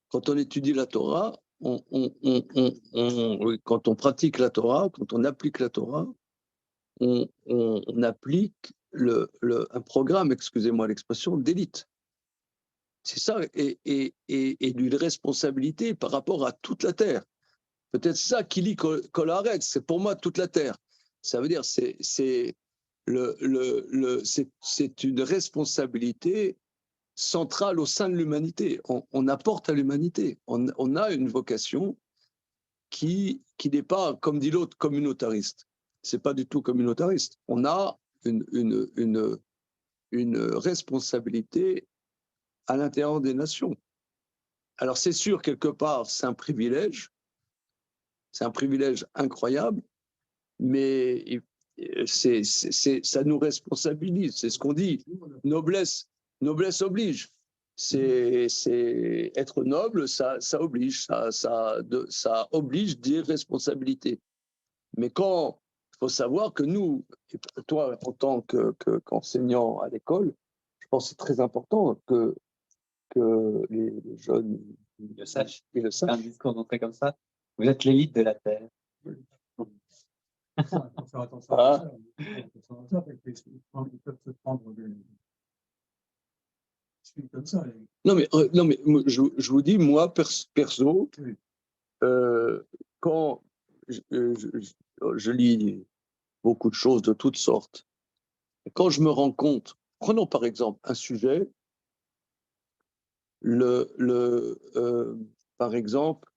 S1: Quand on étudie la Torah, quand on pratique la Torah, quand on applique la Torah, on applique un programme, excusez-moi l'expression, d'élite. C'est ça, et d'une responsabilité par rapport à toute la terre. Peut-être ça qui lit Kolaret, c'est pour moi toute la terre. Ça veut dire c'est une responsabilité centrale au sein de l'humanité. On apporte à l'humanité. On a une vocation qui n'est pas, comme dit l'autre, communautariste. C'est pas du tout communautariste. On a une responsabilité à l'intérieur des nations. Alors c'est sûr, quelque part, c'est un privilège incroyable, mais ça nous responsabilise. C'est ce qu'on dit. Noblesse oblige. C'est être noble, ça oblige, ça oblige des responsabilités. Mais quand il faut savoir que nous, toi en tant qu'enseignant à l'école, je pense que c'est très important que les jeunes
S2: le sachent.
S1: le sachent.
S2: Un discours d'entrée comme ça. Vous êtes l'élite de la terre.
S6: Il faut faire attention à ça. Ils peuvent se prendre des comme ça.
S1: Non, mais je vous dis, moi, perso, quand je lis beaucoup de choses de toutes sortes, quand je me rends compte, prenons par exemple un sujet, par exemple,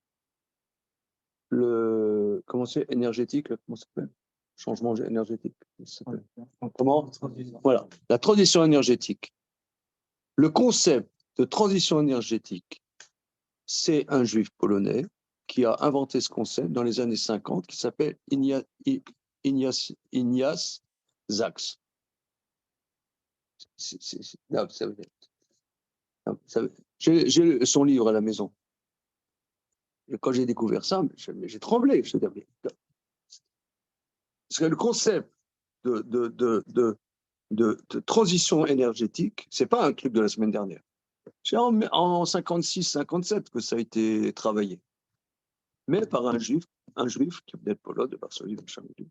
S1: comment c'est, énergétique, comment ça s'appelle? Changement énergétique. Comment? Voilà, la transition énergétique. Le concept de transition énergétique, c'est un juif polonais qui a inventé ce concept dans les années 50, qui s'appelle Ignaz Sachs. Non, j'ai son livre à la maison. Et quand j'ai découvert ça, j'ai tremblé. Je dis, parce que le concept de transition énergétique, c'est pas un truc de la semaine dernière. C'est en 56, 57 que ça a été travaillé. Mais par un juif qui venait de Pologne, de Varsovie, de Chamonix.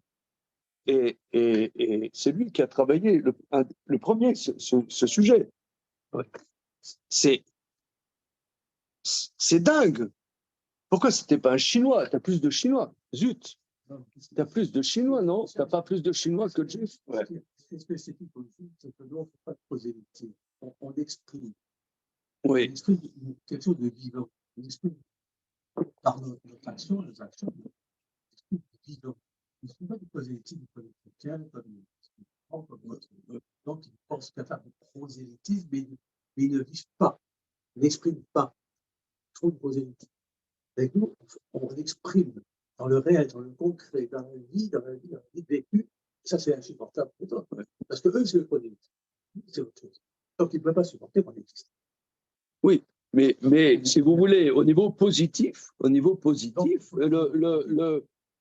S1: Et c'est lui qui a travaillé le premier, ce sujet. Ouais. C'est dingue. Pourquoi c'était pas un Chinois? Tu as plus de Chinois. Zut. Tu as plus de Chinois, non? Tu n'as pas plus de Chinois que de Juifs?
S6: Ouais. Ce qui est spécifique au juif, c'est que nous, on ne fait pas de prosélytisme. On exprime.
S1: Oui.
S6: On exprime quelque chose de vivant. On exprime par notre action, nos actions, on exprime du vivant. On ne fait pas de prosélytisme comme les chrétiens, comme d'autres. Donc, ils pensent qu'à faire du prosélytisme, mais ils ne vivent pas. Ils n'expriment pas. Ils font du prosélytisme. Avec nous, on exprime dans le réel, dans le concret, dans la vie vécue. Ça, c'est insupportable pour toi. Parce que eux, c'est le prosélytisme. C'est autre chose. Donc, ils ne peuvent pas supporter qu'on existe.
S1: Oui, mais si vous voulez, au niveau positif,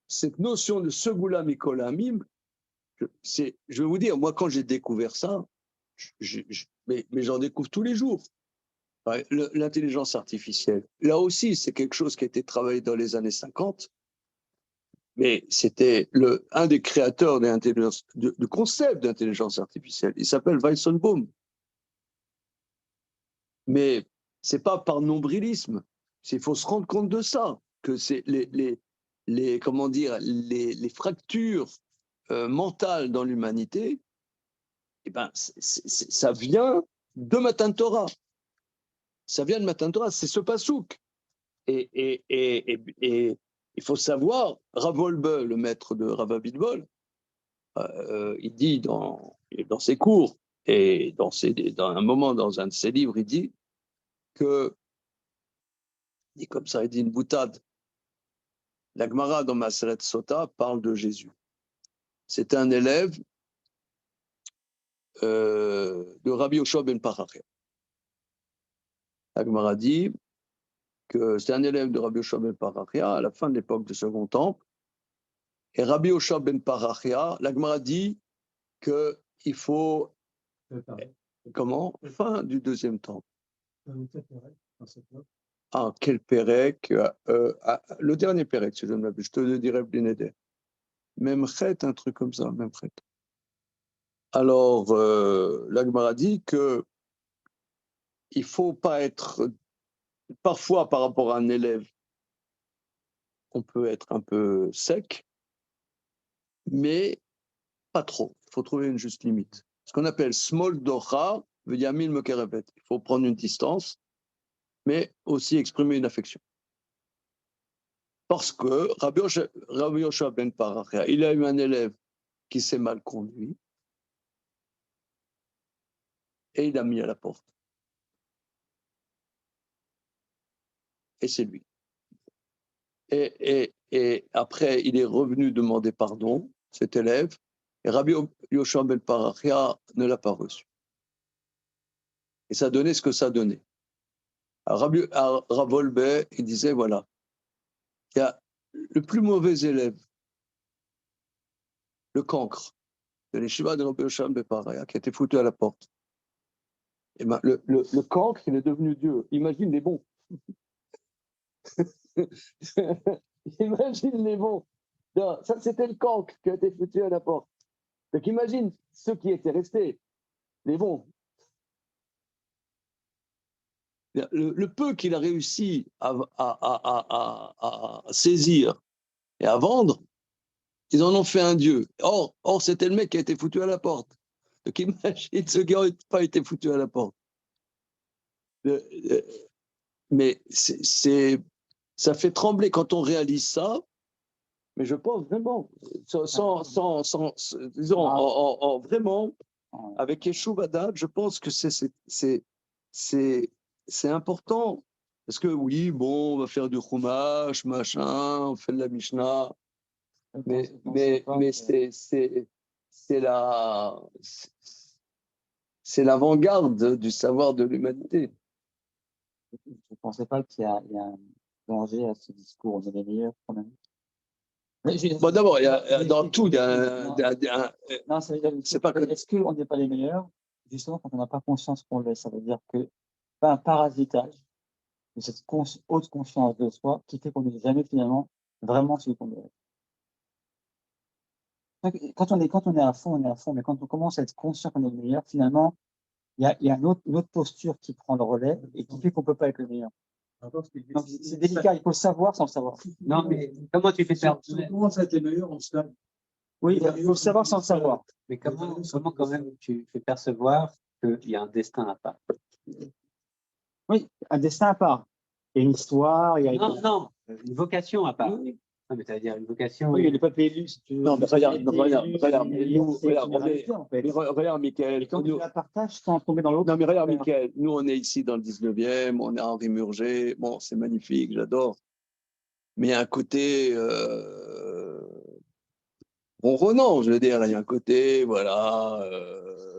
S1: cette notion de Segula Mikolamim, je vais vous dire, moi, quand j'ai découvert ça, mais j'en découvre tous les jours. L'intelligence artificielle, là aussi, c'est quelque chose qui a été travaillé dans les années 50, mais c'était un des créateurs du concept d'intelligence artificielle. Il s'appelle Weissenbaum. Mais ce n'est pas par nombrilisme. Il faut se rendre compte de ça, que c'est comment dire, les fractures mentales dans l'humanité, eh ben, ça vient de Matan Torah. Ça vient de Matan Torah, c'est ce pasouk. Et il faut savoir, Rav Wolbe, le maître de Rav Abitbol, il dit dans ses cours, et dans un moment, dans un de ses livres, il dit comme ça, il dit une boutade. La Gemara dans Maseret Sota parle de Jésus. C'était un élève de Rabbi Yoshua ben Parachia. La Gemara dit que c'était un élève de Rabbi Yoshua ben Parachia à la fin de l'époque du Second Temple. Et Rabbi Yoshua ben Parachia, la Gemara dit qu'il faut... Comment? Fin du Deuxième Temple. Ah, quel Pérec, le dernier Pérec, si je ne m'abuse, je te le dirai Blinéder. Même Chet, un truc comme ça, même Chet. Alors, l'Agmara dit qu'il ne faut pas être, parfois par rapport à un élève, on peut être un peu sec, mais pas trop. Il faut trouver une juste limite. Ce qu'on appelle small docha, veut dire mille mekerevet. Il faut prendre une distance, mais aussi exprimer une affection. Parce que Rabbi Yoshua ben Parachia, il a eu un élève qui s'est mal conduit et il l'a mis à la porte. Et c'est lui. Et après, il est revenu demander pardon, cet élève, et Rabbi Yoshua ben Parachia ne l'a pas reçu. Et ça donnait ce que ça donnait. Rav Wolbe, il disait, voilà, il y a le plus mauvais élève, le cancre, de l'Yeshiva de Rabbi Yoshua ben Parachia, qui a été foutu à la porte. Et ben, le cancre, il est devenu Dieu. Imagine les bons. Imagine les bons. Non, ça, c'était le cancre qui a été foutu à la porte. Donc imagine ceux qui étaient restés, les bons. Le peu qu'il a réussi à saisir et à vendre, ils en ont fait un dieu. Or, c'était le mec qui a été foutu à la porte. Donc imagine ceux qui n'ont pas été foutus à la porte. Mais ça fait trembler quand on réalise ça. Mais je pense vraiment, disons, vraiment, avec Yeshuv Hadad, je pense que c'est important. Parce que oui, bon, on va faire du chumash, machin, on fait de la Mishnah, mais c'est la... c'est l'avant-garde du savoir de l'humanité.
S4: Vous ne pensez pas il y a un danger à ce discours, on est les meilleurs quand même?
S1: Bon, d'abord, dans tout, il y a
S4: Non, ça veut dire,
S1: c'est pas que.
S4: est-ce qu'on n'est pas les meilleurs, justement, quand on n'a pas conscience qu'on l'est? Ça veut dire que pas un parasitage de cette haute conscience de soi qui fait qu'on n'est jamais finalement vraiment celui qu'on est. Quand on est à fond, on est à fond, mais quand on commence à être conscient qu'on est le meilleur, finalement, il y a une autre posture qui prend le relais et qui fait qu'on ne peut pas être le meilleur. Donc, c'est délicat, il faut le savoir sans le savoir.
S2: Non, mais comment tu fais ça?
S6: Si on commence à être les meilleurs, on se lave.
S4: Oui, il faut le savoir sans le savoir.
S2: Mais comment quand même tu fais percevoir qu'il y a un destin à part?
S4: Oui, un destin à part. Il y a une histoire, il y a
S2: Non, une vocation à part. Non, mais ça veut dire une vocation.
S4: Oui, le peuple élu, si tu veux.
S1: Non, mais regarde,
S4: L'élu,
S1: regarde,
S4: c'est
S1: nous,
S4: une
S1: regarde,
S4: réalité, en fait.
S1: regarde, Michael.
S4: Et quand tu
S1: Nous,
S4: la partages sans tomber dans l'autre.
S1: non, mais regarde, Michael, nous, on est ici dans le 19e, on est à Henri Murger. Bon, c'est magnifique, j'adore. Mais il y a un côté ronronnant, je veux dire. Il y a un côté, voilà,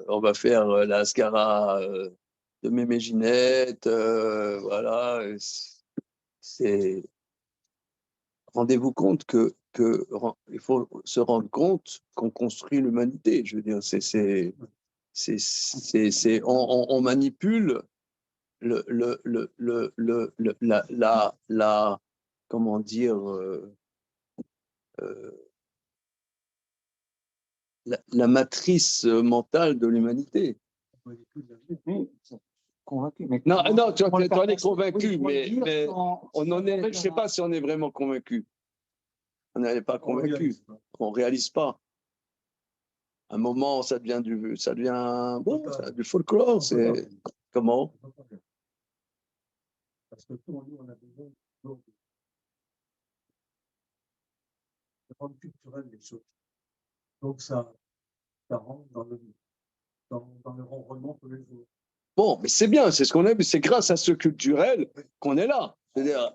S1: on va faire la Ascara de Mémé Ginette, voilà. C'est. Rendez-vous compte il faut se rendre compte qu'on construit l'humanité. Je veux dire, on manipule comment dire, euh, la matrice mentale de l'humanité.
S4: Oui, convaincu. Mais
S1: Non, non, tu
S4: comment le
S1: es
S4: partager?
S1: convaincu,
S4: Oui, comment le
S1: mais
S4: dire
S1: on en est, je ne sais pas si on est vraiment convaincu. On n'est pas convaincu. On ne réalise pas. À un moment, ça devient du folklore. C'est comment?
S6: Parce que pour nous, on a besoin de rendre culturel les choses. Donc ça rentre dans le ronronnement tous les jours.
S1: Bon, mais c'est bien, c'est ce qu'on aime, c'est grâce à ce culturel qu'on est là. C'est-à-dire,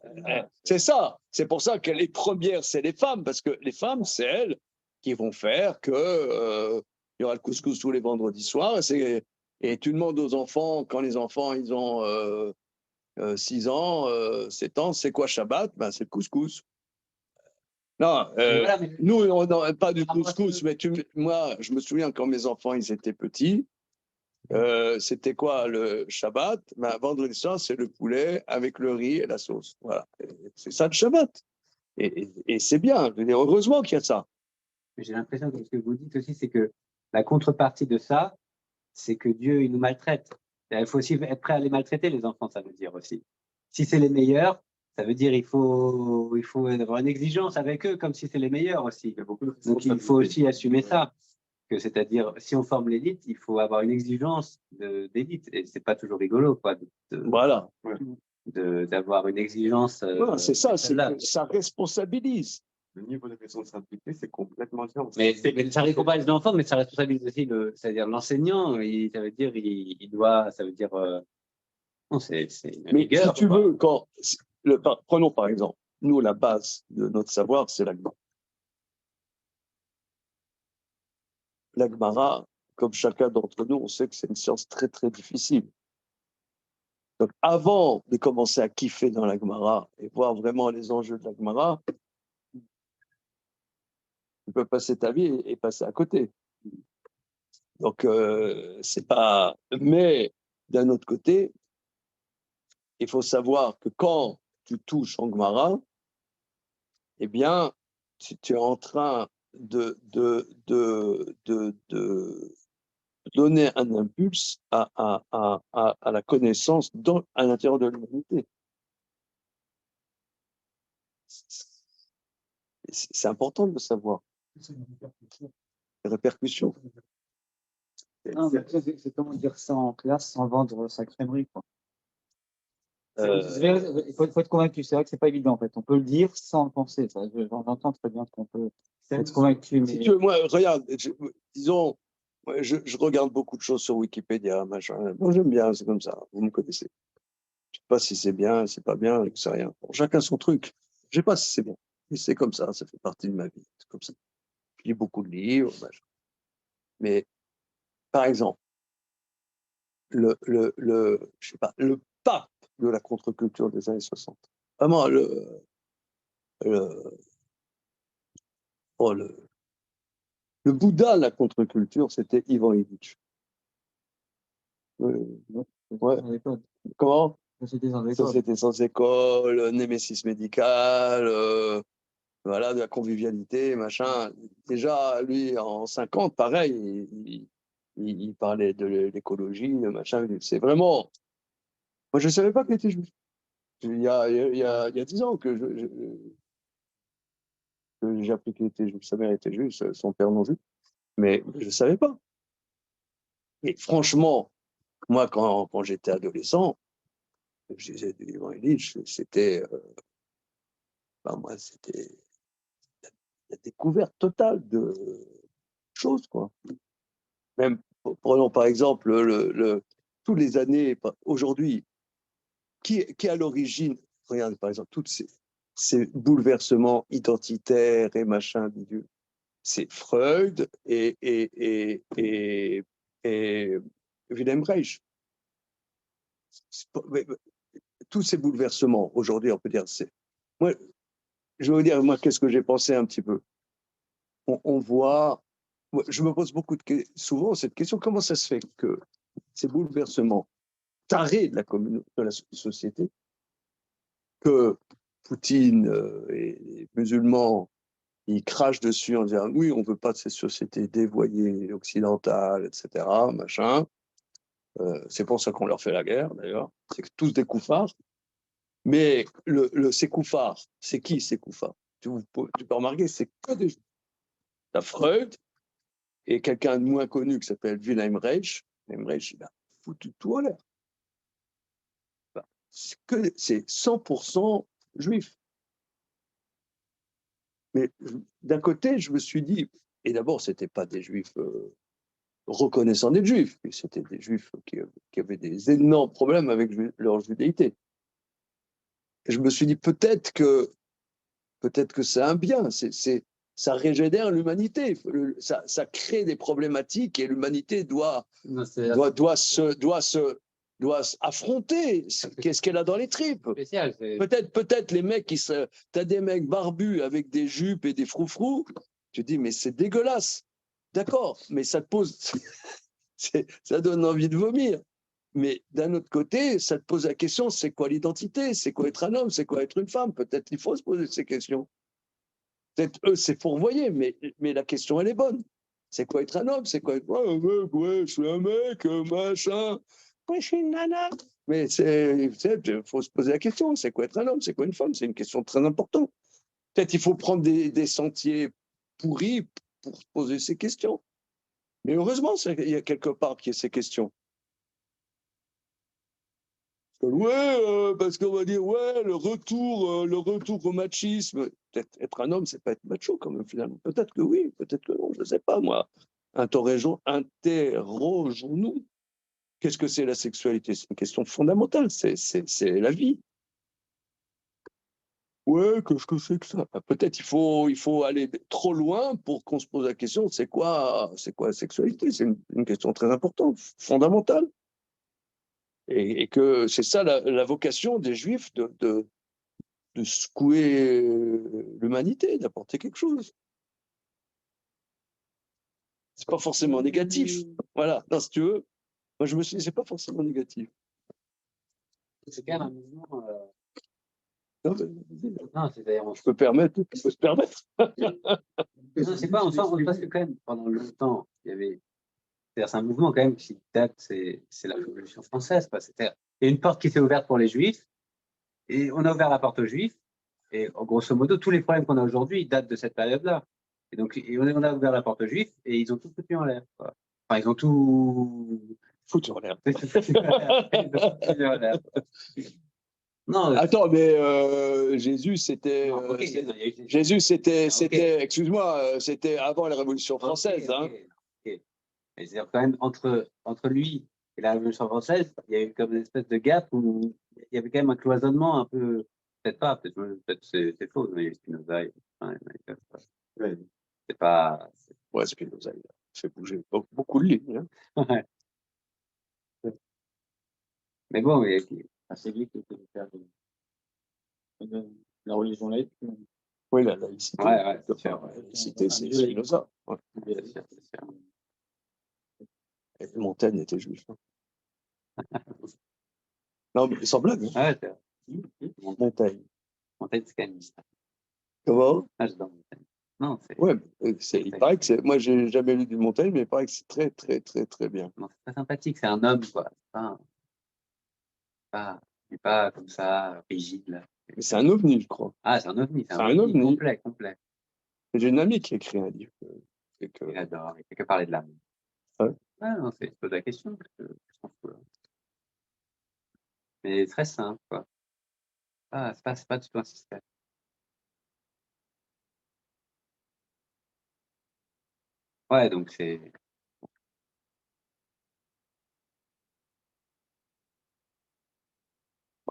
S1: c'est ça. C'est pour ça que les premières, c'est les femmes, parce que les femmes, c'est elles qui vont faire que il y aura le couscous tous les vendredis soirs. Et tu demandes aux enfants, quand les enfants ils ont 6 ans, 7 ans, c'est quoi Shabbat? Ben, c'est le couscous. Non,
S2: Voilà, mais
S1: nous, on n'a pas du couscous, mais moi, je me souviens quand mes enfants ils étaient petits. C'était quoi le Shabbat? Ben, vendredi soir, c'est le poulet avec le riz et la sauce. Voilà. C'est ça le Shabbat. Et c'est bien. Je veux dire, heureusement qu'il y a ça.
S2: j'ai l'impression que ce que vous dites aussi, c'est que la contrepartie de ça, c'est que Dieu, il nous maltraite. Il faut aussi être prêt à les maltraiter, les enfants, ça veut dire aussi. Si c'est les meilleurs, ça veut dire il faut avoir une exigence avec eux, comme si c'est les meilleurs aussi. Donc il faut aussi assumer ça. Que c'est-à-dire, si on forme l'élite, il faut avoir une exigence d'élite. Et c'est pas toujours rigolo, quoi,
S1: Voilà.
S2: d'avoir une exigence.
S1: Voilà, c'est ça,
S2: là.
S1: ça responsabilise.
S5: Le niveau de responsabilité, c'est complètement différent.
S2: Mais ça récompense l'enfant, mais ça responsabilise aussi c'est-à-dire l'enseignant. Ça veut dire, il doit, ça veut dire, non, c'est une
S1: Mais
S2: rigueur,
S1: si tu
S2: quoi.
S1: veux, prenons par exemple, nous, la base de notre savoir, c'est la Gemara. La Gemara, comme chacun d'entre nous, on sait que c'est une science très, très difficile. Donc, avant de commencer à kiffer dans la Gemara et voir vraiment les enjeux de la Gemara, tu peux passer ta vie et passer à côté. Donc, c'est pas. Mais d'un autre côté, il faut savoir que quand tu touches en Gemara, eh bien, tu es en train de donner un impulse à la connaissance à l'intérieur de l'humanité. C'est important de le savoir. Les répercussions.
S4: Non, mais c'est comment dire ça en classe sans vendre sa crèmerie, quoi. Il faut être convaincu. C'est vrai que c'est pas évident, en fait. On peut le dire sans le penser. J'entends très bien qu'on peut être convaincu.
S1: Si
S4: Mais...
S1: tu veux, moi, regarde, disons, je regarde beaucoup de choses sur Wikipédia, machin. Moi, j'aime bien, c'est comme ça. Vous me connaissez. Je sais pas si c'est bien, c'est pas bien, je sais rien. Bon, chacun son truc. Je sais pas si c'est bien. Mais c'est comme ça fait partie de ma vie. C'est comme ça. Je lis beaucoup de livres, machin. Mais, par exemple, je sais pas, le pape de la contre-culture des années 60. Vraiment, le, oh, le Bouddha de la contre-culture, c'était Ivan Illich. Ouais. Comment? Société sans école, Némésis médicale, voilà, de la convivialité, machin. Déjà, lui, en 50, pareil, il parlait de l'écologie, machin. C'est vraiment. Moi, je ne savais pas qu'il était juif. Il y a 10 ans que j'ai appris qu'il était juif. Sa mère était juive, son père non juif. Mais je ne savais pas. Et franchement, moi, quand j'étais adolescent, je disais du Ivan Illich, c'était. Moi, c'était la découverte totale de choses, quoi. Même, prenons par exemple, tous les années, aujourd'hui, qui est à l'origine, regarde par exemple, tous ces bouleversements identitaires et machin, bidule, c'est Freud et Wilhelm Reich. Tous ces bouleversements, aujourd'hui, on peut dire, moi, je veux dire, moi, qu'est-ce que j'ai pensé un petit peu? On voit, je me pose souvent cette question, comment ça se fait que ces bouleversements tarés de la société, que Poutine et les musulmans, ils crachent dessus en disant oui, on ne veut pas de ces sociétés dévoyées, occidentales, etc., machin. C'est pour ça qu'on leur fait la guerre, d'ailleurs. C'est tous des koufars. Mais ces koufars, c'est qui ces koufars? Tu peux remarquer, c'est que des juifs. T'as Freud et quelqu'un de moins connu qui s'appelle Wilhelm Reich. Wilhelm Reich, il a foutu tout en l'air. C'est 100% juif. Mais d'un côté, je me suis dit, et d'abord, ce n'étaient pas des juifs reconnaissant des juifs, c'était des juifs qui avaient des énormes problèmes avec leur judéité. Et je me suis dit, peut-être que c'est un bien, ça régénère l'humanité, ça crée des problématiques et l'humanité doit affronter qu'est-ce qu'elle a dans les tripes. Peut-être les mecs t'as des mecs barbus avec des jupes et des froufrous, tu te dis mais c'est dégueulasse. D'accord, mais ça te pose, ça donne envie de vomir. Mais d'un autre côté, ça te pose la question, c'est quoi l'identité? C'est quoi être un homme? C'est quoi être une femme? Peut-être qu'il faut se poser ces questions. Peut-être eux, c'est fourvoyé, mais la question, elle est bonne. C'est quoi être un homme? C'est quoi être ouais, je suis un mec, machin. Ouais, je suis une nana. Mais il faut se poser la question, c'est quoi être un homme? C'est quoi une femme? C'est une question très importante. Peut-être il faut prendre des sentiers pourris pour se poser ces questions. Mais heureusement, il y a quelque part qui y a ces questions. Ouais, parce qu'on va dire, ouais, le retour au machisme. Peut-être être un homme, c'est pas être macho quand même, finalement. Peut-être que oui, peut-être que non, je ne sais pas, moi. Interrogeons-nous. Qu'est-ce que c'est la sexualité? C'est une question fondamentale, c'est la vie. Ouais, qu'est-ce que c'est que ça? Peut-être il faut aller trop loin pour qu'on se pose la question, c'est quoi la sexualité? C'est une question très importante, fondamentale. Et que c'est ça la vocation des Juifs de secouer l'humanité, d'apporter quelque chose. C'est pas forcément négatif. Voilà. Non, si tu veux, moi je me suis dit, c'est pas forcément négatif.
S2: C'est quand même un mouvement.
S1: Non,
S2: c'est d'ailleurs.
S1: je peux se permettre.
S2: Non, c'est pas, on sent parce que quand même, pendant longtemps, il y avait. C'est un mouvement quand même qui date, c'est la Révolution française. Il y a une porte qui s'est ouverte pour les Juifs, et on a ouvert la porte aux Juifs, et grosso modo, tous les problèmes qu'on a aujourd'hui datent de cette période-là. Et donc, on a ouvert la porte aux Juifs, et ils ont tout foutu en l'air. Enfin, ils ont tout
S1: foutu en l'air.
S2: Non,
S1: attends, mais Jésus, c'était. Jésus, c'était. Excuse-moi, c'était avant la Révolution française.
S2: Mais c'est quand même entre lui et la Révolution française, il y a eu comme une espèce de gap où il y avait quand même un cloisonnement un peu. Peut-être c'est faux, mais Spinoza, c'est pas.
S1: Ouais, Spinoza, il a fait bouger beaucoup de lignes. Hein.
S2: Mais bon, mais,
S4: C'est lui qui était le père de la religion laïque.
S1: Oui, la laïcité.
S2: ouais, c'est sûr.
S1: La laïcité, c'est Spinoza. Ouais.
S2: C'est sûr, c'est sûr.
S1: Et Montaigne était juif. Non, mais sans blague. Hein.
S2: Ah ouais, c'est vrai.
S1: Montaigne.
S2: Montaigne, c'est quand même.
S1: Comment?
S2: Ah, j'adore Montaigne. Non, c'est
S1: Ouais, il paraît que c'est. Moi, j'ai jamais lu du Montaigne, mais il paraît que c'est très, très, très, très bien.
S2: non, c'est très sympathique. C'est un homme, quoi. Il n'est pas comme ça, rigide, là.
S1: Mais c'est un ovni, je crois.
S2: Ah, c'est un ovni.
S1: C'est un ovni.
S2: Complet, complet.
S1: J'ai une amie qui a écrit un livre. Et que...
S2: Il adore. Il fait que parler de l'âme.
S1: Ah ouais.
S2: Ah, non, je pose la question. Parce que je m'en fous, là. Mais très simple, quoi. Ah, c'est pas du tout un système. Ouais, donc c'est.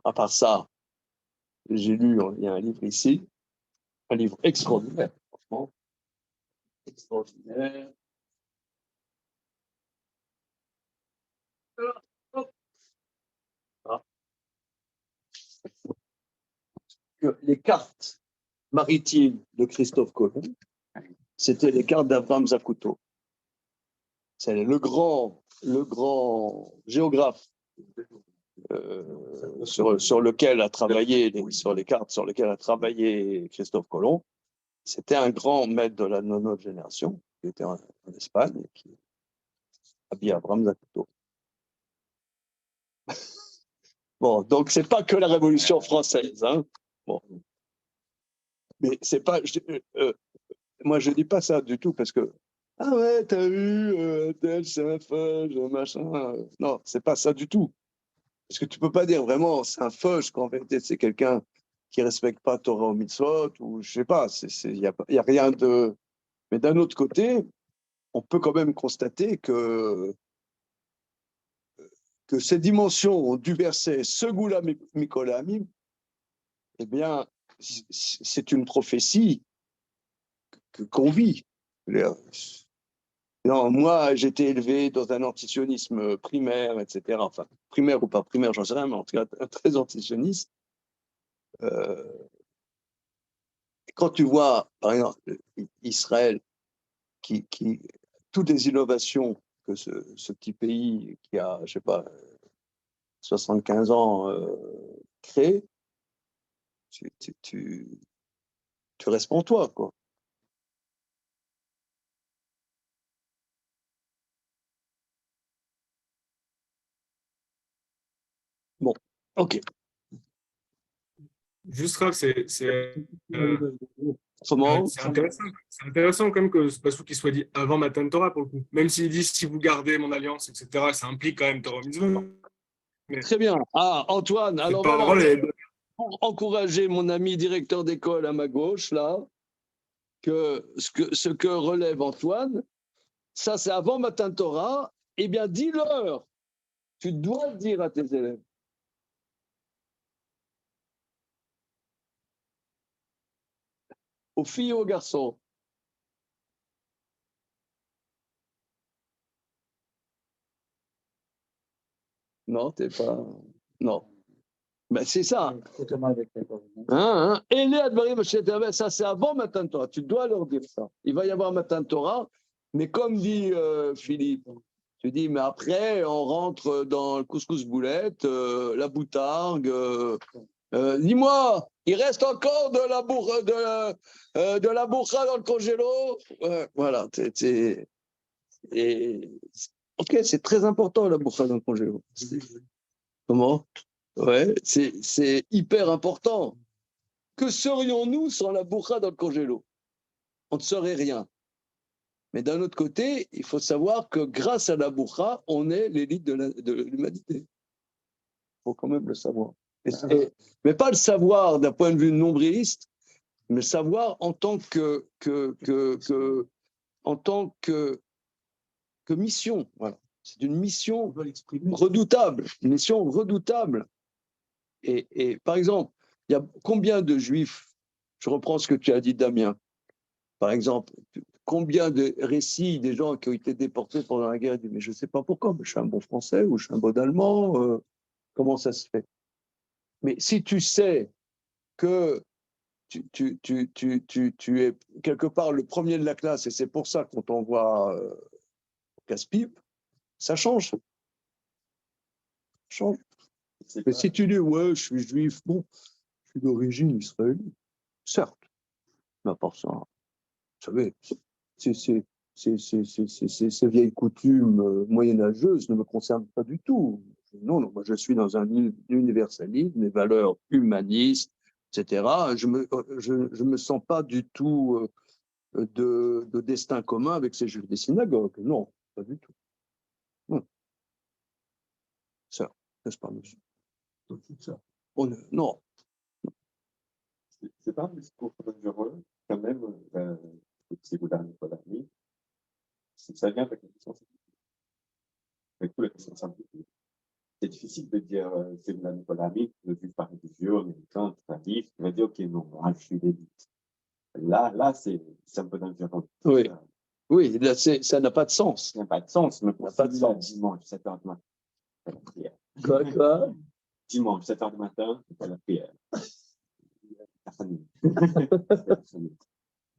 S1: À part ça, j'ai lu, il y a un livre ici, un livre extraordinaire, franchement. Extraordinaire. Ah. Que les cartes maritimes de Christophe Colomb, c'était les cartes d'Abraham Zacuto. C'est le grand géographe sur lequel a travaillé, sur les cartes sur lesquelles a travaillé Christophe Colomb. C'était un grand maître de notre génération, qui était en Espagne, et qui habillait Abraham Zacuto. Bon, donc c'est pas que la Révolution française, hein. Bon. Mais c'est pas. Moi, je dis pas ça du tout parce que ah ouais, t'as vu, tel c'est un feuge, machin. Non, c'est pas ça du tout. Parce que tu peux pas dire vraiment c'est un feuge quand en vérité c'est quelqu'un qui respecte pas Torah ou mitzvot ou je sais pas. Il y a rien de. Mais d'un autre côté, on peut quand même constater que ces dimensions du verset Segula Mikolamim, eh bien, c'est une prophétie qu'on vit. Non, moi, j'étais élevé dans un antisionisme primaire, etc. Enfin, primaire ou pas primaire, j'en sais rien, mais en tout cas, très antisioniste. Quand tu vois, par exemple, Israël, toutes les innovations que ce petit pays qui a, je sais pas, 75 ans crée, tu restes pour toi, quoi. Bon, ok.
S3: Juste Raph,
S1: Comment?
S3: c'est intéressant quand même que ce passage qui soit dit avant Matan Torah pour le coup. Même s'il dit si vous gardez mon alliance, etc., ça implique quand même Torah Mitzvah.
S1: Très bien. Ah, Antoine,
S3: Cette
S1: alors
S3: parole
S1: voilà.
S3: est...
S1: Pour encourager mon ami directeur d'école à ma gauche, là, que ce que relève Antoine, ça c'est avant Matan Torah, eh bien dis-leur, tu dois le dire à tes élèves. Aux filles et aux garçons. Non, t'es pas... Non. Ben, c'est ça. Ça c'est avant Matan Torah, tu dois leur dire ça. Il va y avoir Matan Torah, mais comme dit Philippe, tu dis, mais après, on rentre dans le couscous boulette, la boutargue. Dis-moi, il reste encore de la bourra dans le congélo. Voilà. Ok, c'est très important la bourra dans le congélo. Comment? Ouais, c'est hyper important. Que serions-nous sans la bourra dans le congélo? On ne serait rien. Mais d'un autre côté, il faut savoir que grâce à la bourra, on est l'élite de l'humanité. Il faut quand même le savoir. Mais pas le savoir d'un point de vue nombriliste, mais le savoir en tant que mission. Voilà. C'est une mission redoutable. Une mission redoutable. Et par exemple, il y a combien de juifs, je reprends ce que tu as dit, Damien, par exemple, combien de récits des gens qui ont été déportés pendant la guerre disent mais je ne sais pas pourquoi, mais je suis un bon Français ou je suis un bon Allemand. Comment ça se fait? Mais si tu sais que tu es quelque part le premier de la classe et c'est pour ça qu'on t'envoie au casse-pipe, ça change. Ça change.
S5: C'est
S1: Mais
S5: pas-
S1: si tu dis, ouais, je suis juif, bon, je suis d'origine israélienne, certes, mais à part ça, vous savez, ces vieilles coutumes moyenâgeuses ne me concernent pas du tout. Non, non, moi je suis dans un universalisme, des valeurs humanistes, etc. Je me sens pas du tout de destin commun avec ces juifs des synagogues. Non, pas du tout. Non, ça, n'est-ce pas, monsieur? Ça. Non,
S5: c'est pas un discours dangereux, quand même, c'est Gouda Nicolani. Ça vient avec la responsabilité. Avec toute la responsabilité. C'est difficile de dire, c'est Gouda Nicolani, le juif pas religieux, américain, tradif, tu vas dire, ok, non, moi, je suis l'élite. Là, c'est un peu dangereux.
S1: oui, oui, là, ça n'a pas de sens.
S5: Ça n'a pas de sens, mais pour
S1: Ça n'a pas de
S5: celui-là,
S1: sens.
S5: dimanche, 7h du matin, c'est la prière.
S1: Quoi?
S5: Dimanche, 7h du matin, c'est la prière. La famille.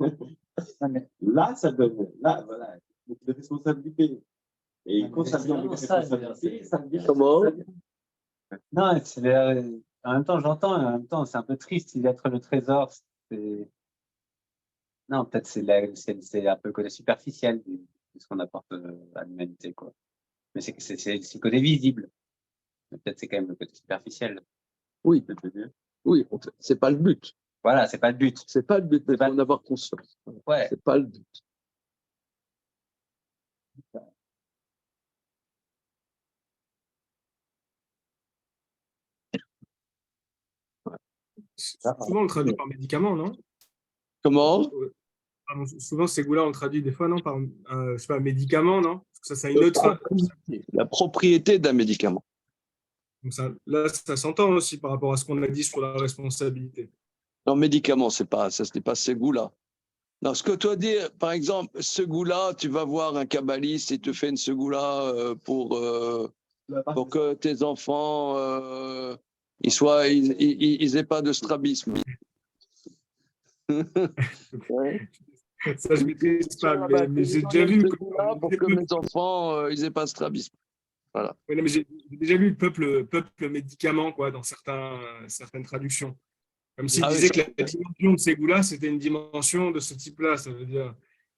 S4: Non, mais
S5: Là, ça donne, là, voilà, beaucoup de responsabilité. Et quand ça vient avec responsabilité, ça devient.
S1: Comment?
S2: Non, en même temps, j'entends, et en même temps, c'est un peu triste d'être le trésor. Non, peut-être c'est un peu le côté superficiel de ce qu'on apporte à l'humanité, quoi. Mais c'est le côté visible. Mais peut-être c'est quand même le côté superficiel.
S1: Oui, oui, c'est pas le but.
S2: Voilà, c'est pas le but.
S1: C'est pas le but, mais il
S2: pas-
S1: faut en avoir conscience.
S2: Ouais.
S1: C'est pas le but.
S3: Souvent, on le traduit par médicament, non?
S1: Comment?
S3: Pardon, souvent, ces goûts-là, on le traduit des fois, non? Par, je sais pas, médicament, non? Parce que ça a une
S1: La
S3: autre.
S1: propriété. La propriété d'un médicament.
S3: Donc là, ça s'entend aussi par rapport à ce qu'on a dit sur la responsabilité.
S1: Non, médicament, ça, ce n'est pas ce goût-là. Non, ce que toi dis, par exemple, ce goût-là, tu vas voir un kabbaliste et te fait une ce goût-là pour que tes enfants ils aient pas de strabisme. Ouais.
S3: Ça, je ne maîtrise pas, mais j'ai déjà vu
S1: pour que mes enfants ils aient pas de strabisme. Voilà.
S3: Oui, non, mais j'ai déjà lu le peuple médicament, quoi, dans certaines traductions. Comme s'il disait que la dimension de ces goûts-là, c'était une dimension de ce type-là. Ça veut dire,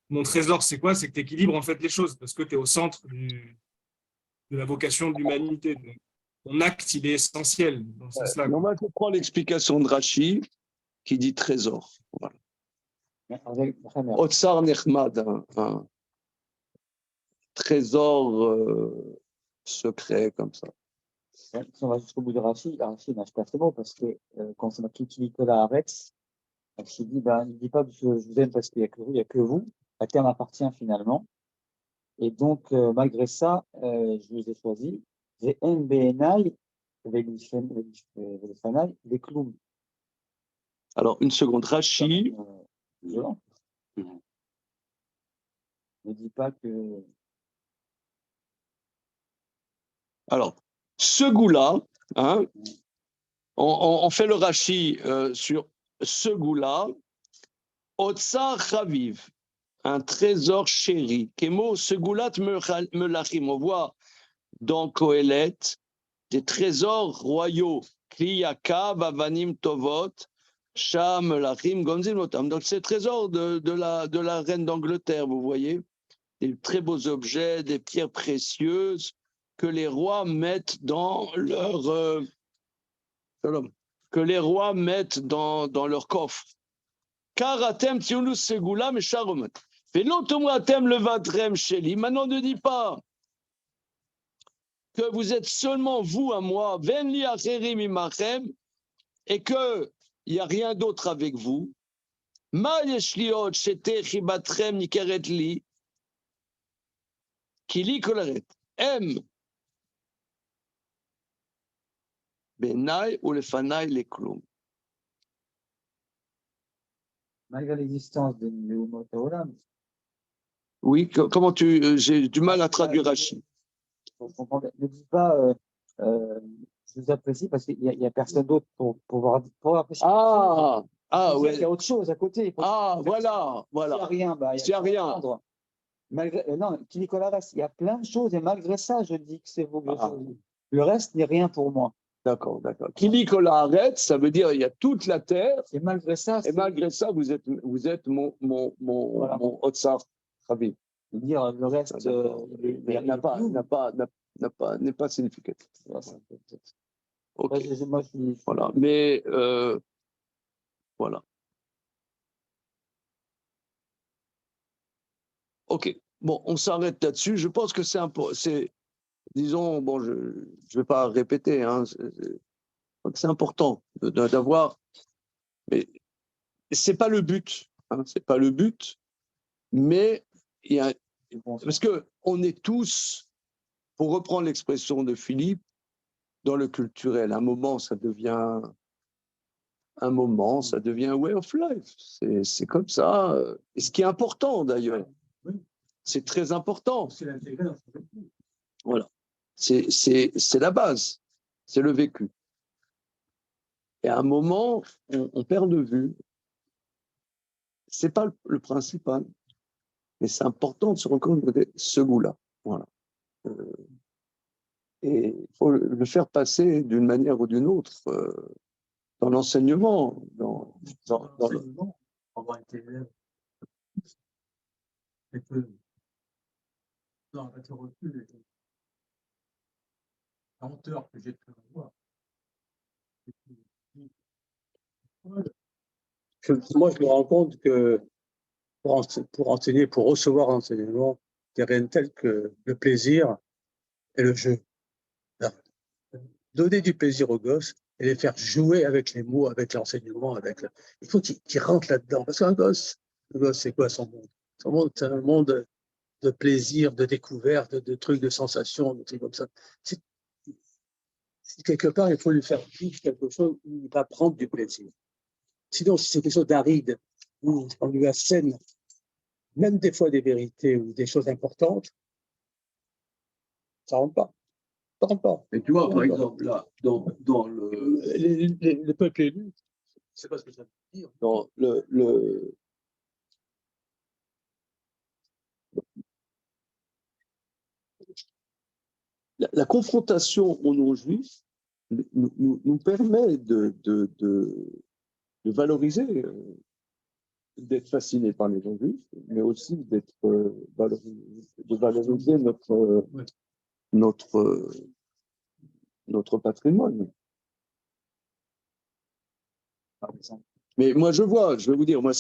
S3: mon trésor, c'est quoi? C'est que tu équilibres en fait les choses, parce que tu es au centre de la vocation de l'humanité. Ton acte, il est essentiel dans ce sens-là.
S1: Non, moi, je prends l'explication de Rachi qui dit trésor. Voilà. Otsar Nechmad, un trésor secret comme ça.
S4: Si on va jusqu'au bout de Rachid n'a pas ce mot parce que quand c'est marqué Nicolas Aretz, il dit, il dit pas je vous aime parce qu'il n'y a que vous. La terre m'appartient finalement. Et donc, malgré ça, je vous ai choisi. J'ai MBNI, les clowns.
S1: Alors, une seconde, Rachi.
S4: Violent. Ne dis pas que.
S1: Alors, ce goût-là, hein, on fait le Rachi sur ce goût-là, Otsar Chaviv, un trésor chéri. Kemo, ce goût-là, me lachim. On voit dans Kohelet des trésors royaux. Kliyaka, Bavanim Tovot, Sham, Lachim, Gonzim Lotam. Donc, c'est le trésor de la reine d'Angleterre, vous voyez. Des très beaux objets, des pierres précieuses que les rois mettent dans leur leur coffre. Car atem tiunus segula mesharomet. Velotum atem levatrem sheli. Maintenant, ne dis pas que vous êtes seulement vous à moi, venli acherim imachem, et que il y a rien d'autre avec vous. Ma yeshliot shete chibatrem nikeret li, kili koleret. Em benai ou lefanai le klum.
S4: Malgré l'existence de Neumot Olam,
S1: Oui, comment j'ai du mal à traduire Rachi.
S4: ne dis pas Je vous apprécie parce qu'il y a personne d'autre pour pouvoir apprécier.
S1: Ah,
S4: Il
S1: ouais.
S4: y a autre chose à côté. Il faut-
S1: Ah, voilà,
S4: S'il n'y a
S1: voilà.
S4: rien, bah,
S1: S'il y a
S4: rien à
S1: rien.
S4: prendre. Malgré, non, qui Nicolas reste, il y a plein de choses et malgré ça, je dis que c'est vous.
S1: Ah.
S4: Le reste n'est rien pour moi.
S1: D'accord, d'accord. Qui dit qu'on l'arrête, ça veut dire il y a toute la terre,
S4: Et malgré ça,
S1: et malgré ça, vous êtes
S4: Voilà.
S1: mon Otsar Ravi.
S4: dire le reste
S1: Mais n'est pas significatif. Ok,
S4: Moi, je suis-
S1: voilà. Mais voilà. Ok. Bon, on s'arrête là-dessus. Je pense que c'est, disons, bon, je ne vais pas répéter, hein, c'est important d'avoir, mais c'est pas le but, hein, c'est pas le but, mais il y a, parce que on est tous, pour reprendre l'expression de Philippe, dans le culturel. Un moment, ça devient un way of life. C'est comme ça. Et ce qui est important d'ailleurs, c'est très important.
S6: C'est l'intégrer dans son vécu.
S1: Voilà. C'est la base, c'est le vécu. Et à un moment, on perd de vue. C'est pas le principal, mais c'est important de se rendre compte de ce goût-là. Voilà. Et il faut le faire passer d'une manière ou d'une autre dans l'enseignement, dans le...
S6: l'enseignement, avoir été élève, et que dans avec le recul et la hauteur que j'ai pu avoir. Moi, je me rends compte que pour enseigner, pour recevoir l'enseignement, il n'y a rien de tel que le plaisir et le jeu. Alors, donner du plaisir aux gosses et les faire jouer avec les mots, avec l'enseignement, il faut qu'ils rentrent là-dedans. Parce qu'un gosse, c'est quoi son monde? Son monde, c'est un monde de plaisir, de découverte, de trucs, de sensations, de trucs comme ça. Quelque part, il faut lui faire vivre quelque chose où il va prendre du plaisir. Sinon, si c'est quelque chose d'aride, où on lui assène même des fois des vérités ou des choses importantes, ça ne rentre pas. Ça rentre pas.
S1: Et tu vois, par exemple, là, dans le...
S6: Le peuple élu, c'est pas ce que ça veut dire.
S1: Dans la confrontation aux non-juifs nous permet de valoriser, d'être fasciné par les non-juifs, mais aussi de valoriser notre patrimoine. Mais moi, je vais vous dire, moi,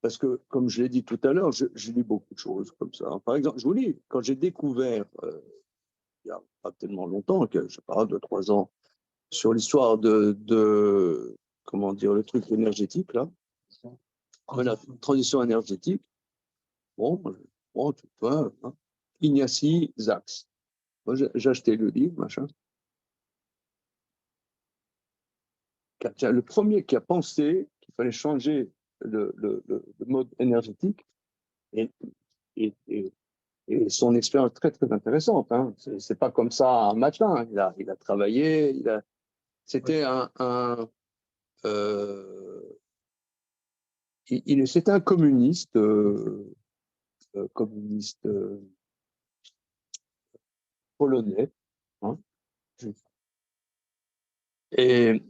S1: parce que, comme je l'ai dit tout à l'heure, je lis beaucoup de choses comme ça. Par exemple, je vous lis, quand j'ai découvert, il n'y a pas tellement longtemps, je sais pas, 2-3 ans, sur l'histoire comment dire, le truc énergétique, là, la transition énergétique, bon, tu vois, hein, Ignacy Sachs. Moi, j'ai acheté le livre, machin. Le premier qui a pensé qu'il fallait changer le mode énergétique et son expérience très, très intéressante. Hein. C'est pas comme ça un matin. Il a travaillé. C'était c'était un communiste, polonais. Hein. Et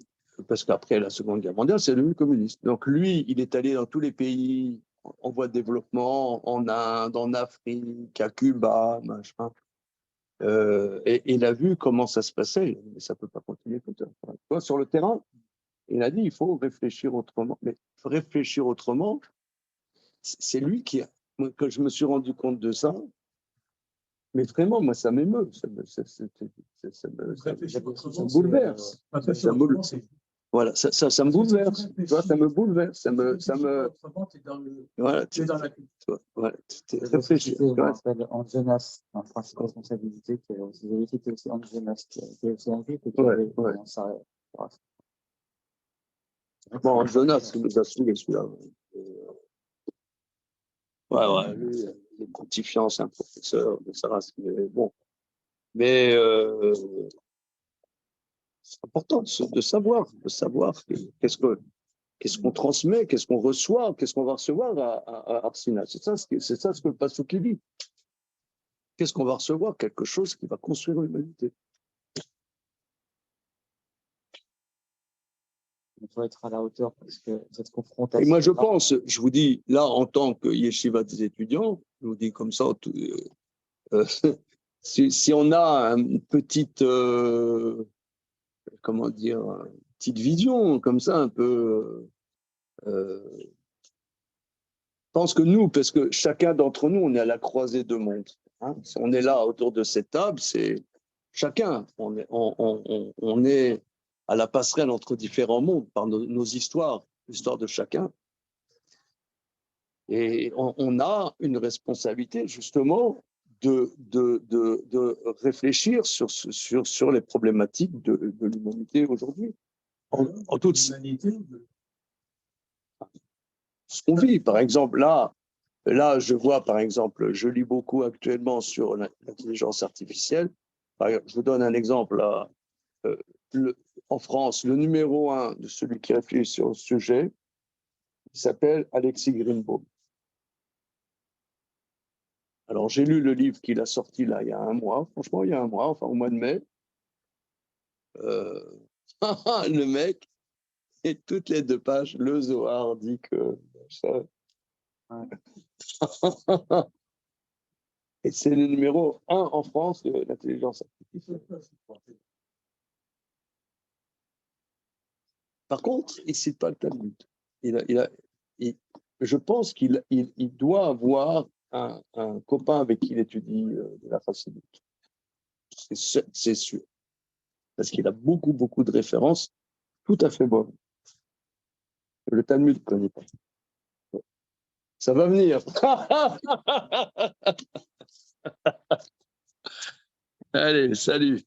S1: parce qu'après la Seconde Guerre mondiale, c'est devenu communiste. Donc lui, il est allé dans tous les pays en voie de développement, en Inde, en Afrique, à Cuba, machin. Et il a vu comment ça se passait. Mais ça ne peut pas continuer comme ça. Sur le terrain, il a dit il faut réfléchir autrement. Mais réfléchir autrement, c'est lui que je me suis rendu compte de ça. Mais vraiment, moi, ça m'émeut. Ça me bouleverse. Voilà, ça me bouleverse. Tu vois, ça me bouleverse. Ça me... Voilà, tu es dans la culture. Voilà, tu réfléchis.
S4: Je m'appelle Anjonas, en principe responsabilité, qui était aussi Anjonas, qui était aussi invité, et qui avait commencé à...
S1: Bon, Jonas, il nous a saoulés, celui-là. Ouais, lui, il est pontifiant, c'est un professeur de sa race. Mais bon. Mais C'est important de savoir qu'est-ce qu'on transmet, qu'est-ce qu'on reçoit, qu'est-ce qu'on va recevoir à Arsina. C'est ça ce que le Passouk dit. Qu'est-ce qu'on va recevoir? Quelque chose qui va construire l'humanité.
S4: Il faut être à la hauteur parce que cette confrontation.
S1: Et moi, je pense, je vous dis, là, en tant que yeshiva des étudiants, je vous dis comme ça, si on a une petite, comment dire, une petite vision comme ça, un peu, je pense que nous, parce que chacun d'entre nous, on est à la croisée de mondes. Hein. Si on est là autour de cette table, c'est chacun, on est à la passerelle entre différents mondes par nos histoires, l'histoire de chacun. Et on a une responsabilité justement de réfléchir sur les problématiques de l'humanité aujourd'hui. En toute ce qu'on vit, par exemple, là, je vois, par exemple, je lis beaucoup actuellement sur l'intelligence artificielle. Je vous donne un exemple. Là, en France, le numéro 1 de celui qui réfléchit sur le sujet, il s'appelle Alexis Greenbaum. Alors, j'ai lu le livre qu'il a sorti là il y a un mois, franchement, il y a un mois, enfin au mois de mai. Le mec, et toutes les 2 pages, le Zohar dit que ça. Et c'est le numéro 1 en France de l'intelligence artificielle. Par contre, il ne cite pas le Talmud. Je pense qu'il doit avoir un copain avec qui il étudie de la Chassidut. C'est sûr. Parce qu'il a beaucoup, beaucoup de références tout à fait bonnes. Le Talmud ne connaît pas. Ça va venir. Allez, salut.